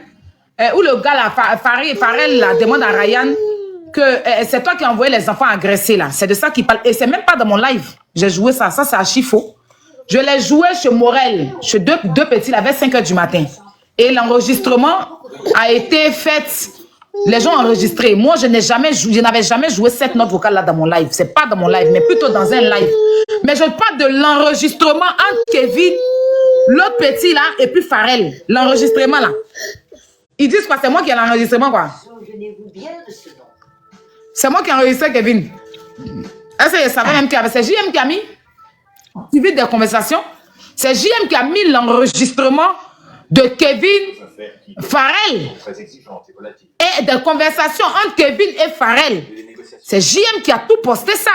où le gars, là, Farrell, là, demande à Ryan que c'est toi qui as envoyé les enfants agressés, là. C'est de ça qu'il parle. Et c'est même pas dans mon live. J'ai joué ça. Ça, c'est archi faux. Je l'ai joué chez Morel, chez deux petits, là, vers 5 h du matin. Et l'enregistrement a été fait. Les gens ont enregistré. Moi, je n'avais jamais joué cette note vocale-là dans mon live. C'est pas dans mon live, mais plutôt dans un live. Mais je parle de l'enregistrement entre Kevin, l'autre petit, là, et puis Farrell. L'enregistrement, là. Ils disent quoi? C'est moi qui ai l'enregistrement, quoi. C'est moi qui ai enregistré Kevin. Est-ce que je savais même qu'il y avait... C'est JM qui a mis suivi des conversations. C'est JM qui a mis l'enregistrement de Kevin, Farrell. Et des conversations entre Kevin et Farrell. C'est JM qui a tout posté ça.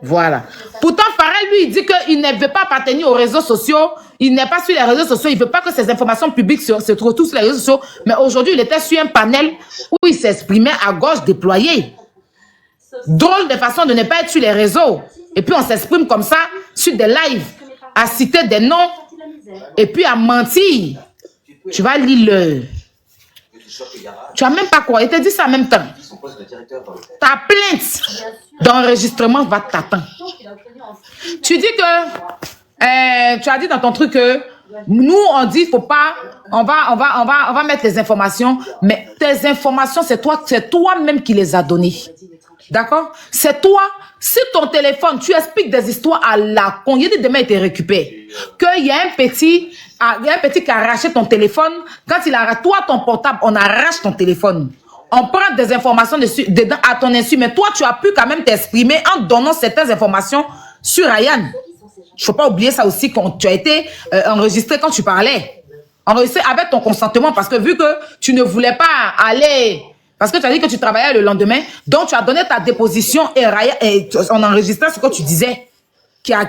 Voilà. Pourtant, Farrell, lui, il dit qu'il ne veut pas appartenir aux réseaux sociaux. Il n'est pas sur les réseaux sociaux. Il ne veut pas que ces informations publiques se trouvent sur les réseaux sociaux. Mais aujourd'hui, il était sur un panel où il s'exprimait à gauche déployée. Drôle de façon de ne pas être sur les réseaux. Et puis, on s'exprime comme ça sur des lives, à citer des noms, et puis à mentir. Tu vas lire le... Tu n'as même pas quoi. Il te dit ça en même temps. Ta plainte d'enregistrement va t'attendre. Tu dis que... tu as dit dans ton truc que nous, on dit, faut pas... On va mettre les informations, mais tes informations, c'est toi-même qui les as données. D'accord? C'est toi. Si ton téléphone, tu expliques des histoires à la con, il dit demain, il te récupère. Qu'il y a un petit qui a arraché ton téléphone. Quand il arrache, toi, ton portable, on arrache ton téléphone. On prend des informations dedans à ton insu, mais toi, tu as pu quand même t'exprimer en donnant certaines informations sur Ryan. Il ne faut pas oublier ça aussi, quand tu as été enregistré quand tu parlais. Enregistré avec ton consentement, parce que vu que tu ne voulais pas aller... Parce que tu as dit que tu travaillais le lendemain, donc tu as donné ta déposition et on enregistrait ce que tu disais, qui a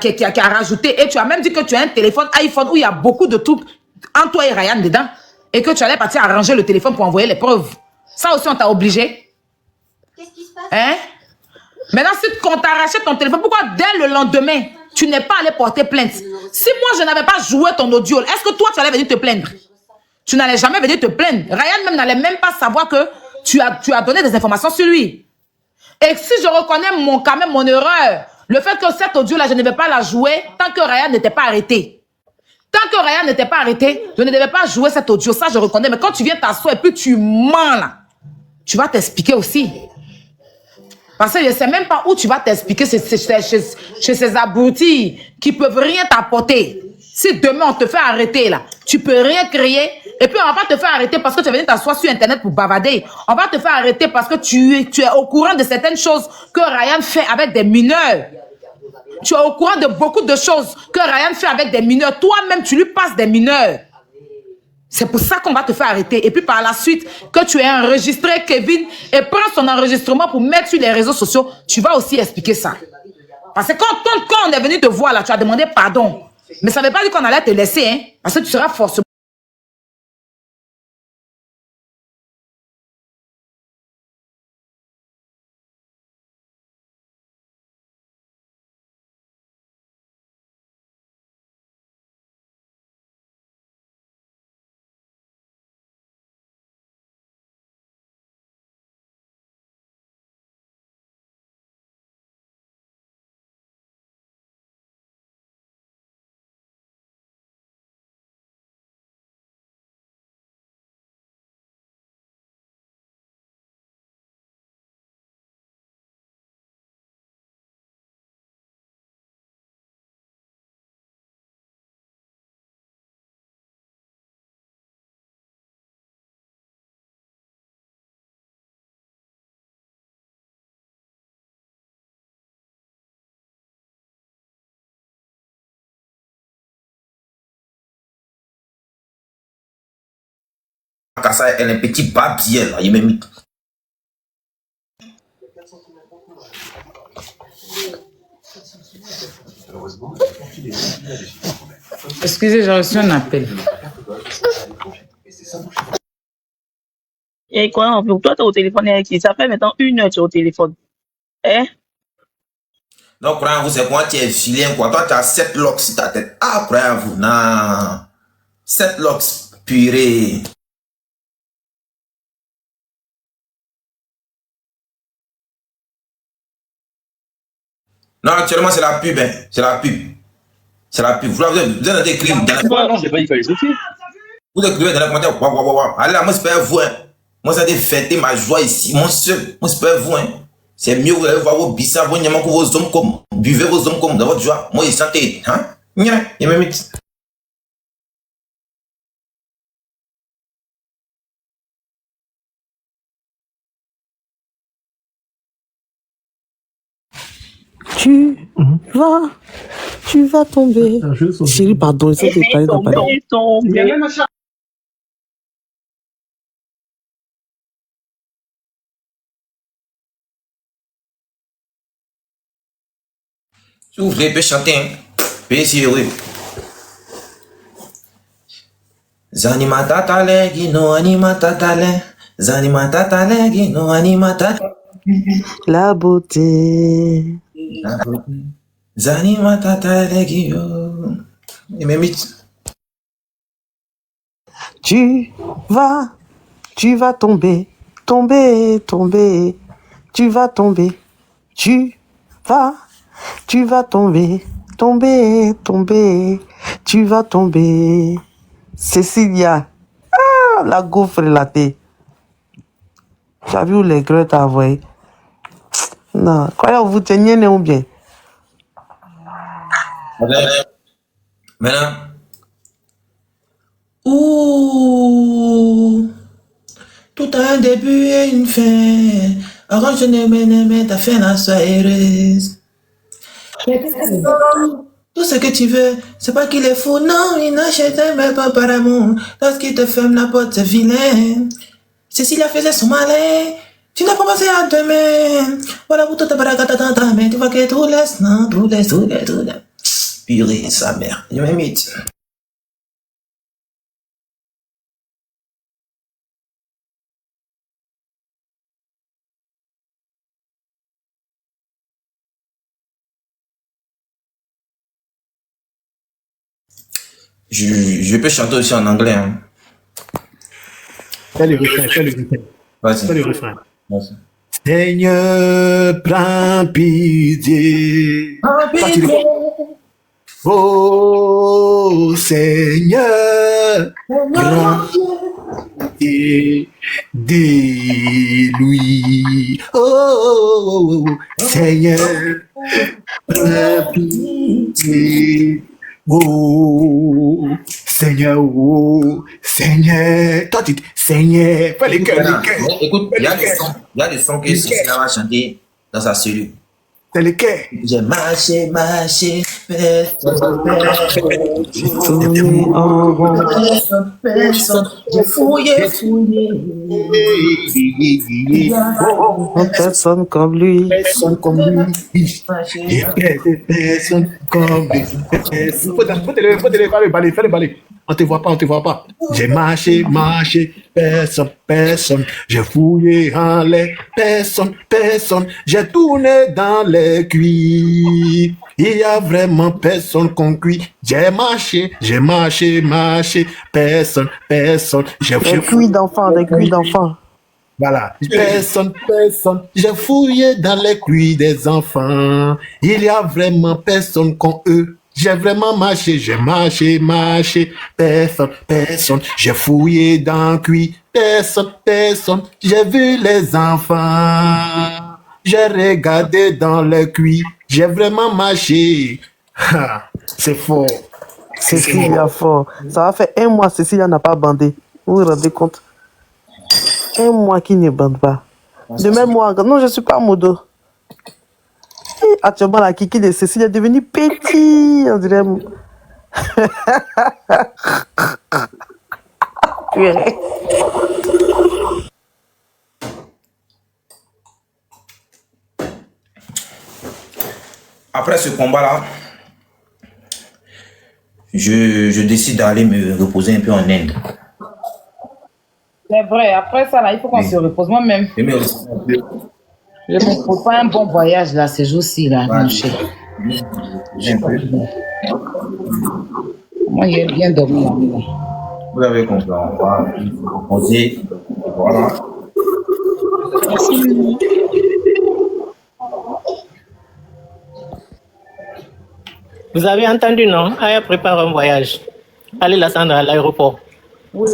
rajouté. Et tu as même dit que tu as un téléphone iPhone où il y a beaucoup de trucs entre toi et Ryan dedans. Et que tu allais partir arranger le téléphone pour envoyer les preuves. Ça aussi, on t'a obligé. Qu'est-ce qui se passe? Hein? Maintenant, si on t'a arraché ton téléphone, pourquoi dès le lendemain, tu n'es pas allé porter plainte? Si moi, je n'avais pas joué ton audio, est-ce que toi, tu allais venir te plaindre? Tu n'allais jamais venir te plaindre. Ryan même n'allait même pas savoir que tu as donné des informations sur lui. Et si je reconnais quand même mon erreur, le fait que cet audio-là, je ne vais pas la jouer tant que Ryan n'était pas arrêté. Tant que Ryan n'était pas arrêté, je ne devais pas jouer cet audio. Ça, je reconnais. Mais quand tu viens t'asseoir et puis tu mens là, tu vas t'expliquer aussi. Parce que je ne sais même pas où tu vas t'expliquer chez ces abrutis qui ne peuvent rien t'apporter. Si demain on te fait arrêter là, tu ne peux rien créer. Et puis on va te faire arrêter parce que tu es venu t'asseoir sur Internet pour bavader. On va te faire arrêter parce que tu es au courant de certaines choses que Ryan fait avec des mineurs. Tu es au courant de beaucoup de choses que Ryan fait avec des mineurs. Toi-même, tu lui passes des mineurs. C'est pour ça qu'on va te faire arrêter. Et puis par la suite, que tu aies enregistré Kevin et prends son enregistrement pour mettre sur les réseaux sociaux, tu vas aussi expliquer ça. Parce que quand on est venu te voir là, tu as demandé pardon. Mais ça ne veut pas dire qu'on allait te laisser, hein, parce que tu seras forcément... Kassa, elle est un petit babier là, il m'a mis. Excusez, j'ai reçu un appel. Et quoi, pour toi, tu es au téléphone avec qui? Ça fait maintenant 1 heure que tu es au téléphone. Hein? Donc, croyez-vous, c'est quoi, tu es vilain, quoi. Toi, tu as 7 locks sur ta tête. Ah, croyez-vous, non. 7 locks, purée. Non, actuellement, c'est la pub, hein. C'est la pub. C'est la pub. Vous avez écrit dans la... Non, j'ai pas dit qu'il fallait écouter. Vous écrivez dans les commentaires. Allez là, moi, c'est pas vous, hein. Moi, ça a fêter ma joie ici. Mon seul. Moi, c'est pas vous, hein. C'est mieux, vous allez voir vos bissards, vos nyamans, vos hommes comme. Buvez vos hommes comme dans votre joie. Moi, ils sentaient, hein. Il m'a mis. Tu vas tomber. Chérie, pardon, ça c'est pas dans Si vous voulez, peut chanter, hein. Peut essayer, oui. Zanimata tale, gino animata tale. Zanimata tale, gino animata. La beauté. Zanimata tale, gino. Tu vas tomber, tomber. Tu vas tomber, tu vas tomber, tomber. Tu vas tomber. Cécilia, ah, la gaufre latée. Tu as vu où les greux t'as envoyé? Non, croyez-vous, tenez ou bien? Maintenant. Ouh. Tout a un début et une fin. Avant je n'aimais ta fin la soirée heureuse. Tout ce que tu veux, c'est pas qu'il est fou, non, il n'achète même pas par amour. Lorsqu'il te ferme la porte, c'est vilain. Cécilia faisait son malin. Tu n'as pas pensé à demain. Voilà pour tout ta baragata, mais tu vois que tout laisse, non, tout laisse. Purée, sa mère. Il m'a mis. Je peux chanter aussi en anglais. Hein. Fais le refrain. Vas-y. Fais le refrain. Seigneur, prends pitié. Oh Seigneur, prends pitié. Des Louis. Oh, Seigneur, pitié. Oh, Seigneur, oh, Seigneur. Toi, tu dis, Seigneur, fais les cœurs, les cœurs. Écoute, il y a des sons que Cécilia va chanter dans sa cellule. C'est les cœurs. J'ai marché, personne, j'ai fouillé. Personne comme lui. Personne comme lui. Et personne comme lui. Faut te balai, fais le balai. On te voit pas. J'ai marché, personne. J'ai fouillé en l'air, personne. J'ai tourné dans les cuits. Il y a vraiment personne qu'on cuit. J'ai marché, personne. J'ai Des cuits d'enfants. Voilà. Personne. J'ai fouillé dans les cuits des enfants. Il y a vraiment personne qu'on eux. J'ai vraiment marché, personne. J'ai fouillé dans le cuit, personne. J'ai vu les enfants. J'ai regardé dans le cuit. J'ai vraiment marché. C'est fort. Cécilia fort. Ça va faire 1 mois, Cécilia n'a pas bandé. Vous vous rendez compte? 1 mois qui ne bande pas. De même moi, non, je suis pas modo. Actuellement, la kiki de Cécilia est devenue petit, on dirait. Après ce combat-là, je décide d'aller me reposer un peu en Inde. C'est vrai, après ça, là, il faut qu'on se repose. Moi-même, je ne me propose pas un bon voyage, là, ces jours-ci, là, mon cher. Moi, j'ai bien dormi, là. Vous avez compris, on va se reposer. Voilà. Vous avez entendu, non? Aya prépare un voyage. Allez l'attendre à l'aéroport. Oui.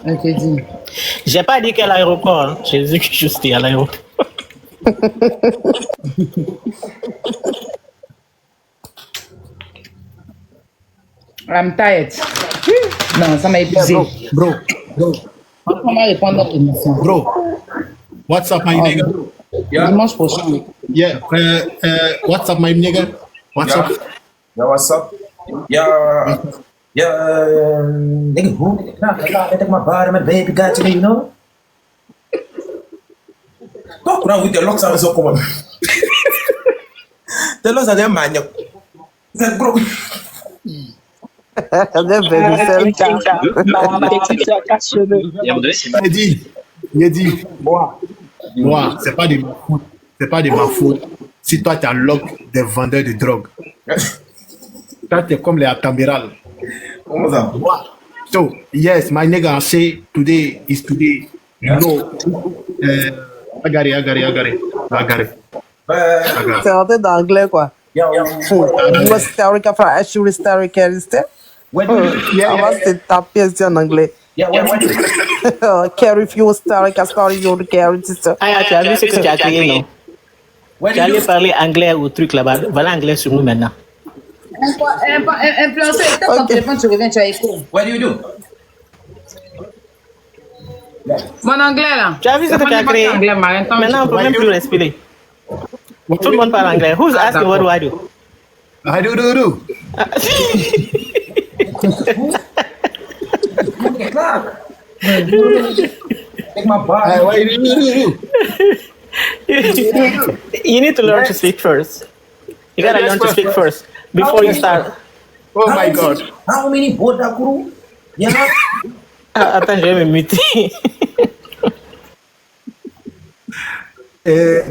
Ok, dis. J'ai pas dit quel aéroport, hein. J'ai dit que je suis à l'aéroport. I'm tired. Non, ça m'a épuisé. Bro. On va répondre à notre émission. Bro, what's up, my nigga? Dimanche prochain. Yeah, what's up, my nigga? What's up? Yeah, what's up? Nigga, who? I take my body, my baby got to me, you know? Talk around with the locks and so come on. The locks are there, man. That bro. Il a dit, moi, c'est pas de ma faute. Si toi, tu as lock des vendeurs de drogue. Toi, tu es comme les Atambiral. Comment ça? So, yes, my nigga say today is today. You know, I got it. C'est rentré dans l'anglais, quoi. On va se taper ici en anglais. Carry fuel story, carry sister. Ah, tu as vu ce que tu as créé, non? Tu allais parler anglais au truc là-bas. Voilà anglais sur nous maintenant. Influenceur, éteins ton téléphone, tu reviens, tu as écho. What do you do? Mon anglais, là. Tu as vu ce que tu as créé? Maintenant, on ne peut même plus respirer. Tout le monde parle anglais. Who's asking what do I do? I do. Take my body. What do? You need to learn to speak first. You gotta learn to speak first before you start. Oh my God. How many Boda Guru? Yeah. Attends, je vais me muter.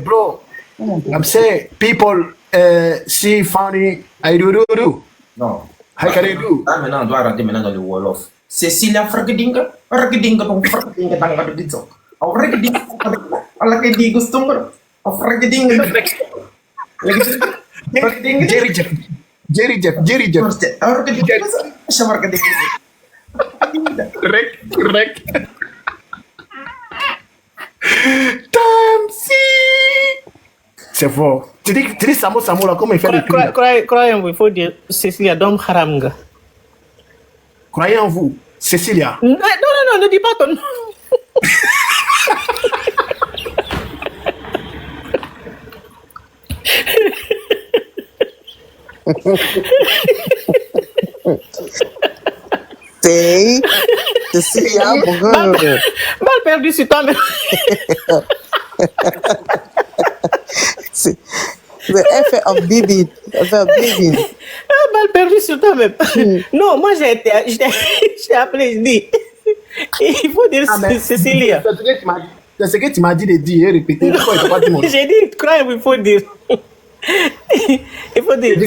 Bro, I'm saying people see funny. I do. Non. How can I do? Ah, maintenant, on doit rentrer maintenant dans le Wolof. Cécilia Fragedinga, dong Fragedinga, tangga di dito. Au Fragedinga, ala kay di gusto mo. Au Fragedinga. Jerry Jeff. Au Fragedinga. Siya Fragedinga. Rec. Tamsi. C'est fort. Tu dis Samo là, comment il fait le cri? Croyez en vous, il faut dire Cécilia Dom Haramga. Croyez en vous, Cécilia. Non, ne dis pas ton nom. Cécilia, mal perdu sur toi-même. Elle fait un bébé. Mal perdu sur toi-même. Non, moi j'ai appelé, je dis. Il faut dire Cécilia. C'est ce que tu m'as dit de dire et répéter. J'ai dit, croyez-moi, il faut dire. Il faut dire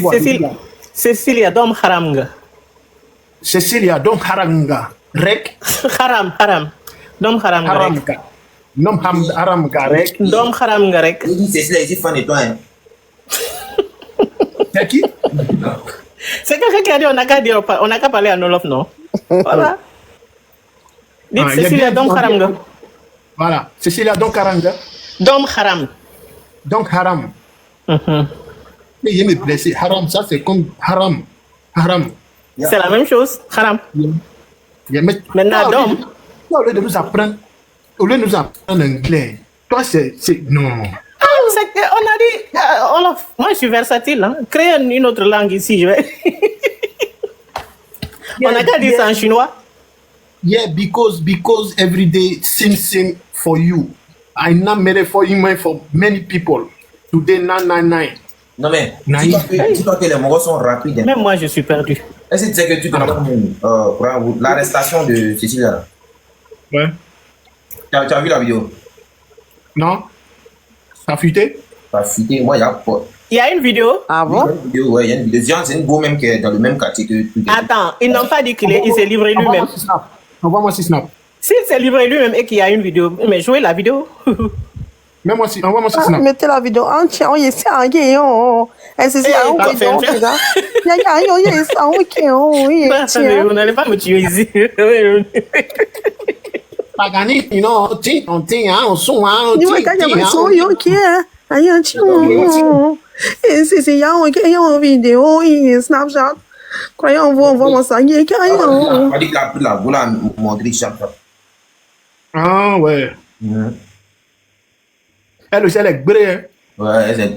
Cécilia Dom Haramga. Cécilia Dom Haramga. Rek. Haram. Dom Haramga. Haramga Rek. Dom Haramga Rek. Il dit Cécilia, il est fan de toi. Hein. C'est qui? C'est quelqu'un qui a dit on n'a qu'à parler en Olof, non? Voilà. Dites Cécilia Dom Haramga. Voilà. Cécilia Dom Haramga. Dom Haram. Donc Haram. Mais il me blessé. Haram, ça c'est comme Haram. C'est la même chose. Haram. Maintenant, Dom. Au lieu de nous apprendre anglais, toi c'est. Non. On a dit, Olof, moi je suis versatile. Hein. Créer une autre langue ici, je vais. On n'a qu'à dire ça en chinois. Yeah, because every day sing for you. I not made it for you, for many people. Today, 999. Non mais, dis-toi que les Mongols sont rapides. Hein. Même moi, je suis perdu. Est-ce que tu sais que tu connais l'arrestation de Cécilia? Ouais. Tu as vu la vidéo? Non. Ça a fuité? Ça a fuité. Moi, il y a pas. Il y a une vidéo? Ah bon? Il y a une vidéo. C'est une go même qui est dans le même quartier que tu. Attends, ils n'ont pas dit qu'il s'est livré lui-même. Envoie-moi si snap. S'il s'est livré lui-même et qu'il y a une vidéo, mais jouez la vidéo. Envoie-moi si snap. Mettez la vidéo entière. On y est vous n'allez pas me tuer ici. Pagani, on son, vidéo, Snapchat. Croyez en vous, envoie-moi ça. Ah ouais. Elle aussi, elle est brée. Ouais, c'est.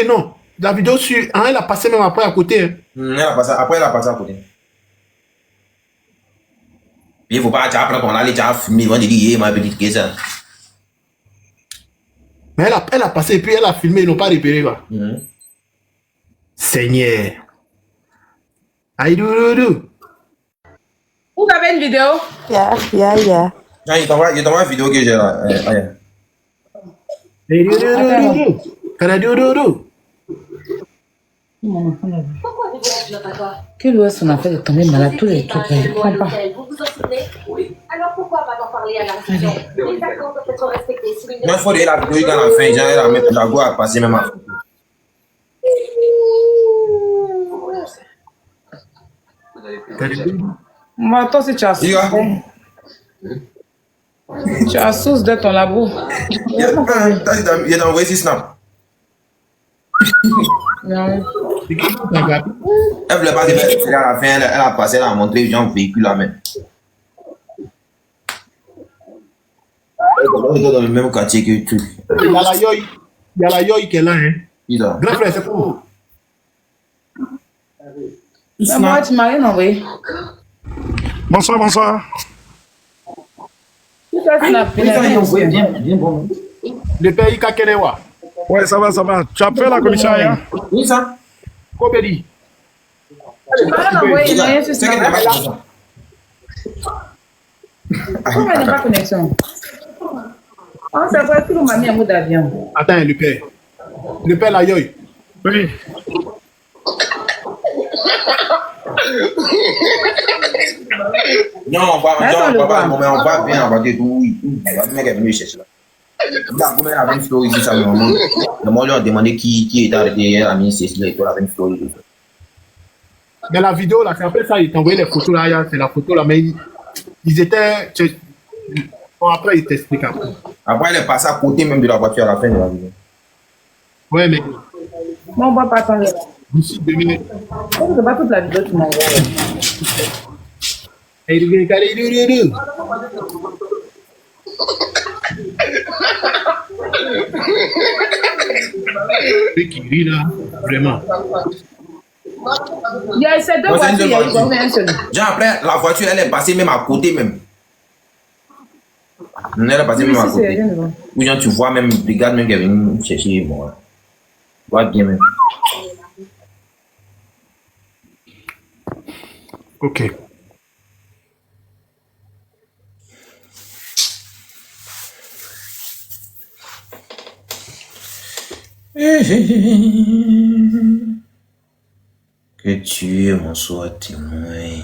Et non, la vidéo sur. Elle a passé même après à côté. Après, elle a passé à côté. Il ne faut pas apprendre qu'on allait fumer, ils vont dire, ma petite question. Mais elle a passé et puis elle a filmé, ils n'ont pas repéré. Quoi. Seigneur. Aïdoudou. Vous avez une vidéo? Yeah. Il t'envoie une vidéo que j'ai là. Quel ouest on a fait de tomber malade tous les trucs? Je ne comprends pas. Vous vous en souvenez? Oui. Alors pourquoi m'avoir parlé à la reine? Les accords doivent être respectés. Il faut dire la vidéo à la fin, genre la go a passé même à. Moi, toi, si tu as sauce, tu as sauce de ton labo. Il a envoyé 6 snaps. Non. Elle voulait pas dire à la fin, elle a passé, elle a montré genre véhicule là même. Elle est dans le même quartier que tout. Il y a la yoï qui est là, hein. Grand frère, c'est pour vous. Moi, tu m'as rien envoyé. Bonsoir. Le père Ika Kenewa. Ouais, ça va. Tu as fait la commission hier? Oui, ça. Kobedi. Pourquoi il n'y a pas de connexion? C'est vrai que m'a mis un mot d'avion. Attends, le père la yoï. Oui. Non, on va bien, on va dire tout. Le mec est venu chercher là. Il a une story ici, ça le moment lui a demandé qui était arrêté, a mis Cécilia et tout, la même story. Mais la vidéo, là, c'est après ça, il t'a envoyé les photos, là, c'est la photo, là, mais ils étaient... Bon, après, il t'explique après. Après, il est passé à côté même de la voiture à la fin de la vidéo. Ouais, mais... Moi, on va pas attendre. D'ici 2 minutes. C'est pas toute la vidéo que tu m'envoies. Qui rit là, vraiment. Il y a ces deux voitures, il y a eu combien seul? Genre après, la voiture, elle est passée même à côté même. Elle est passée même à côté. Ou bien tu vois même, regarde même qui est venu chercher, bon. Tu vois bien même. Ok. Que Dieu m'en soit témoin.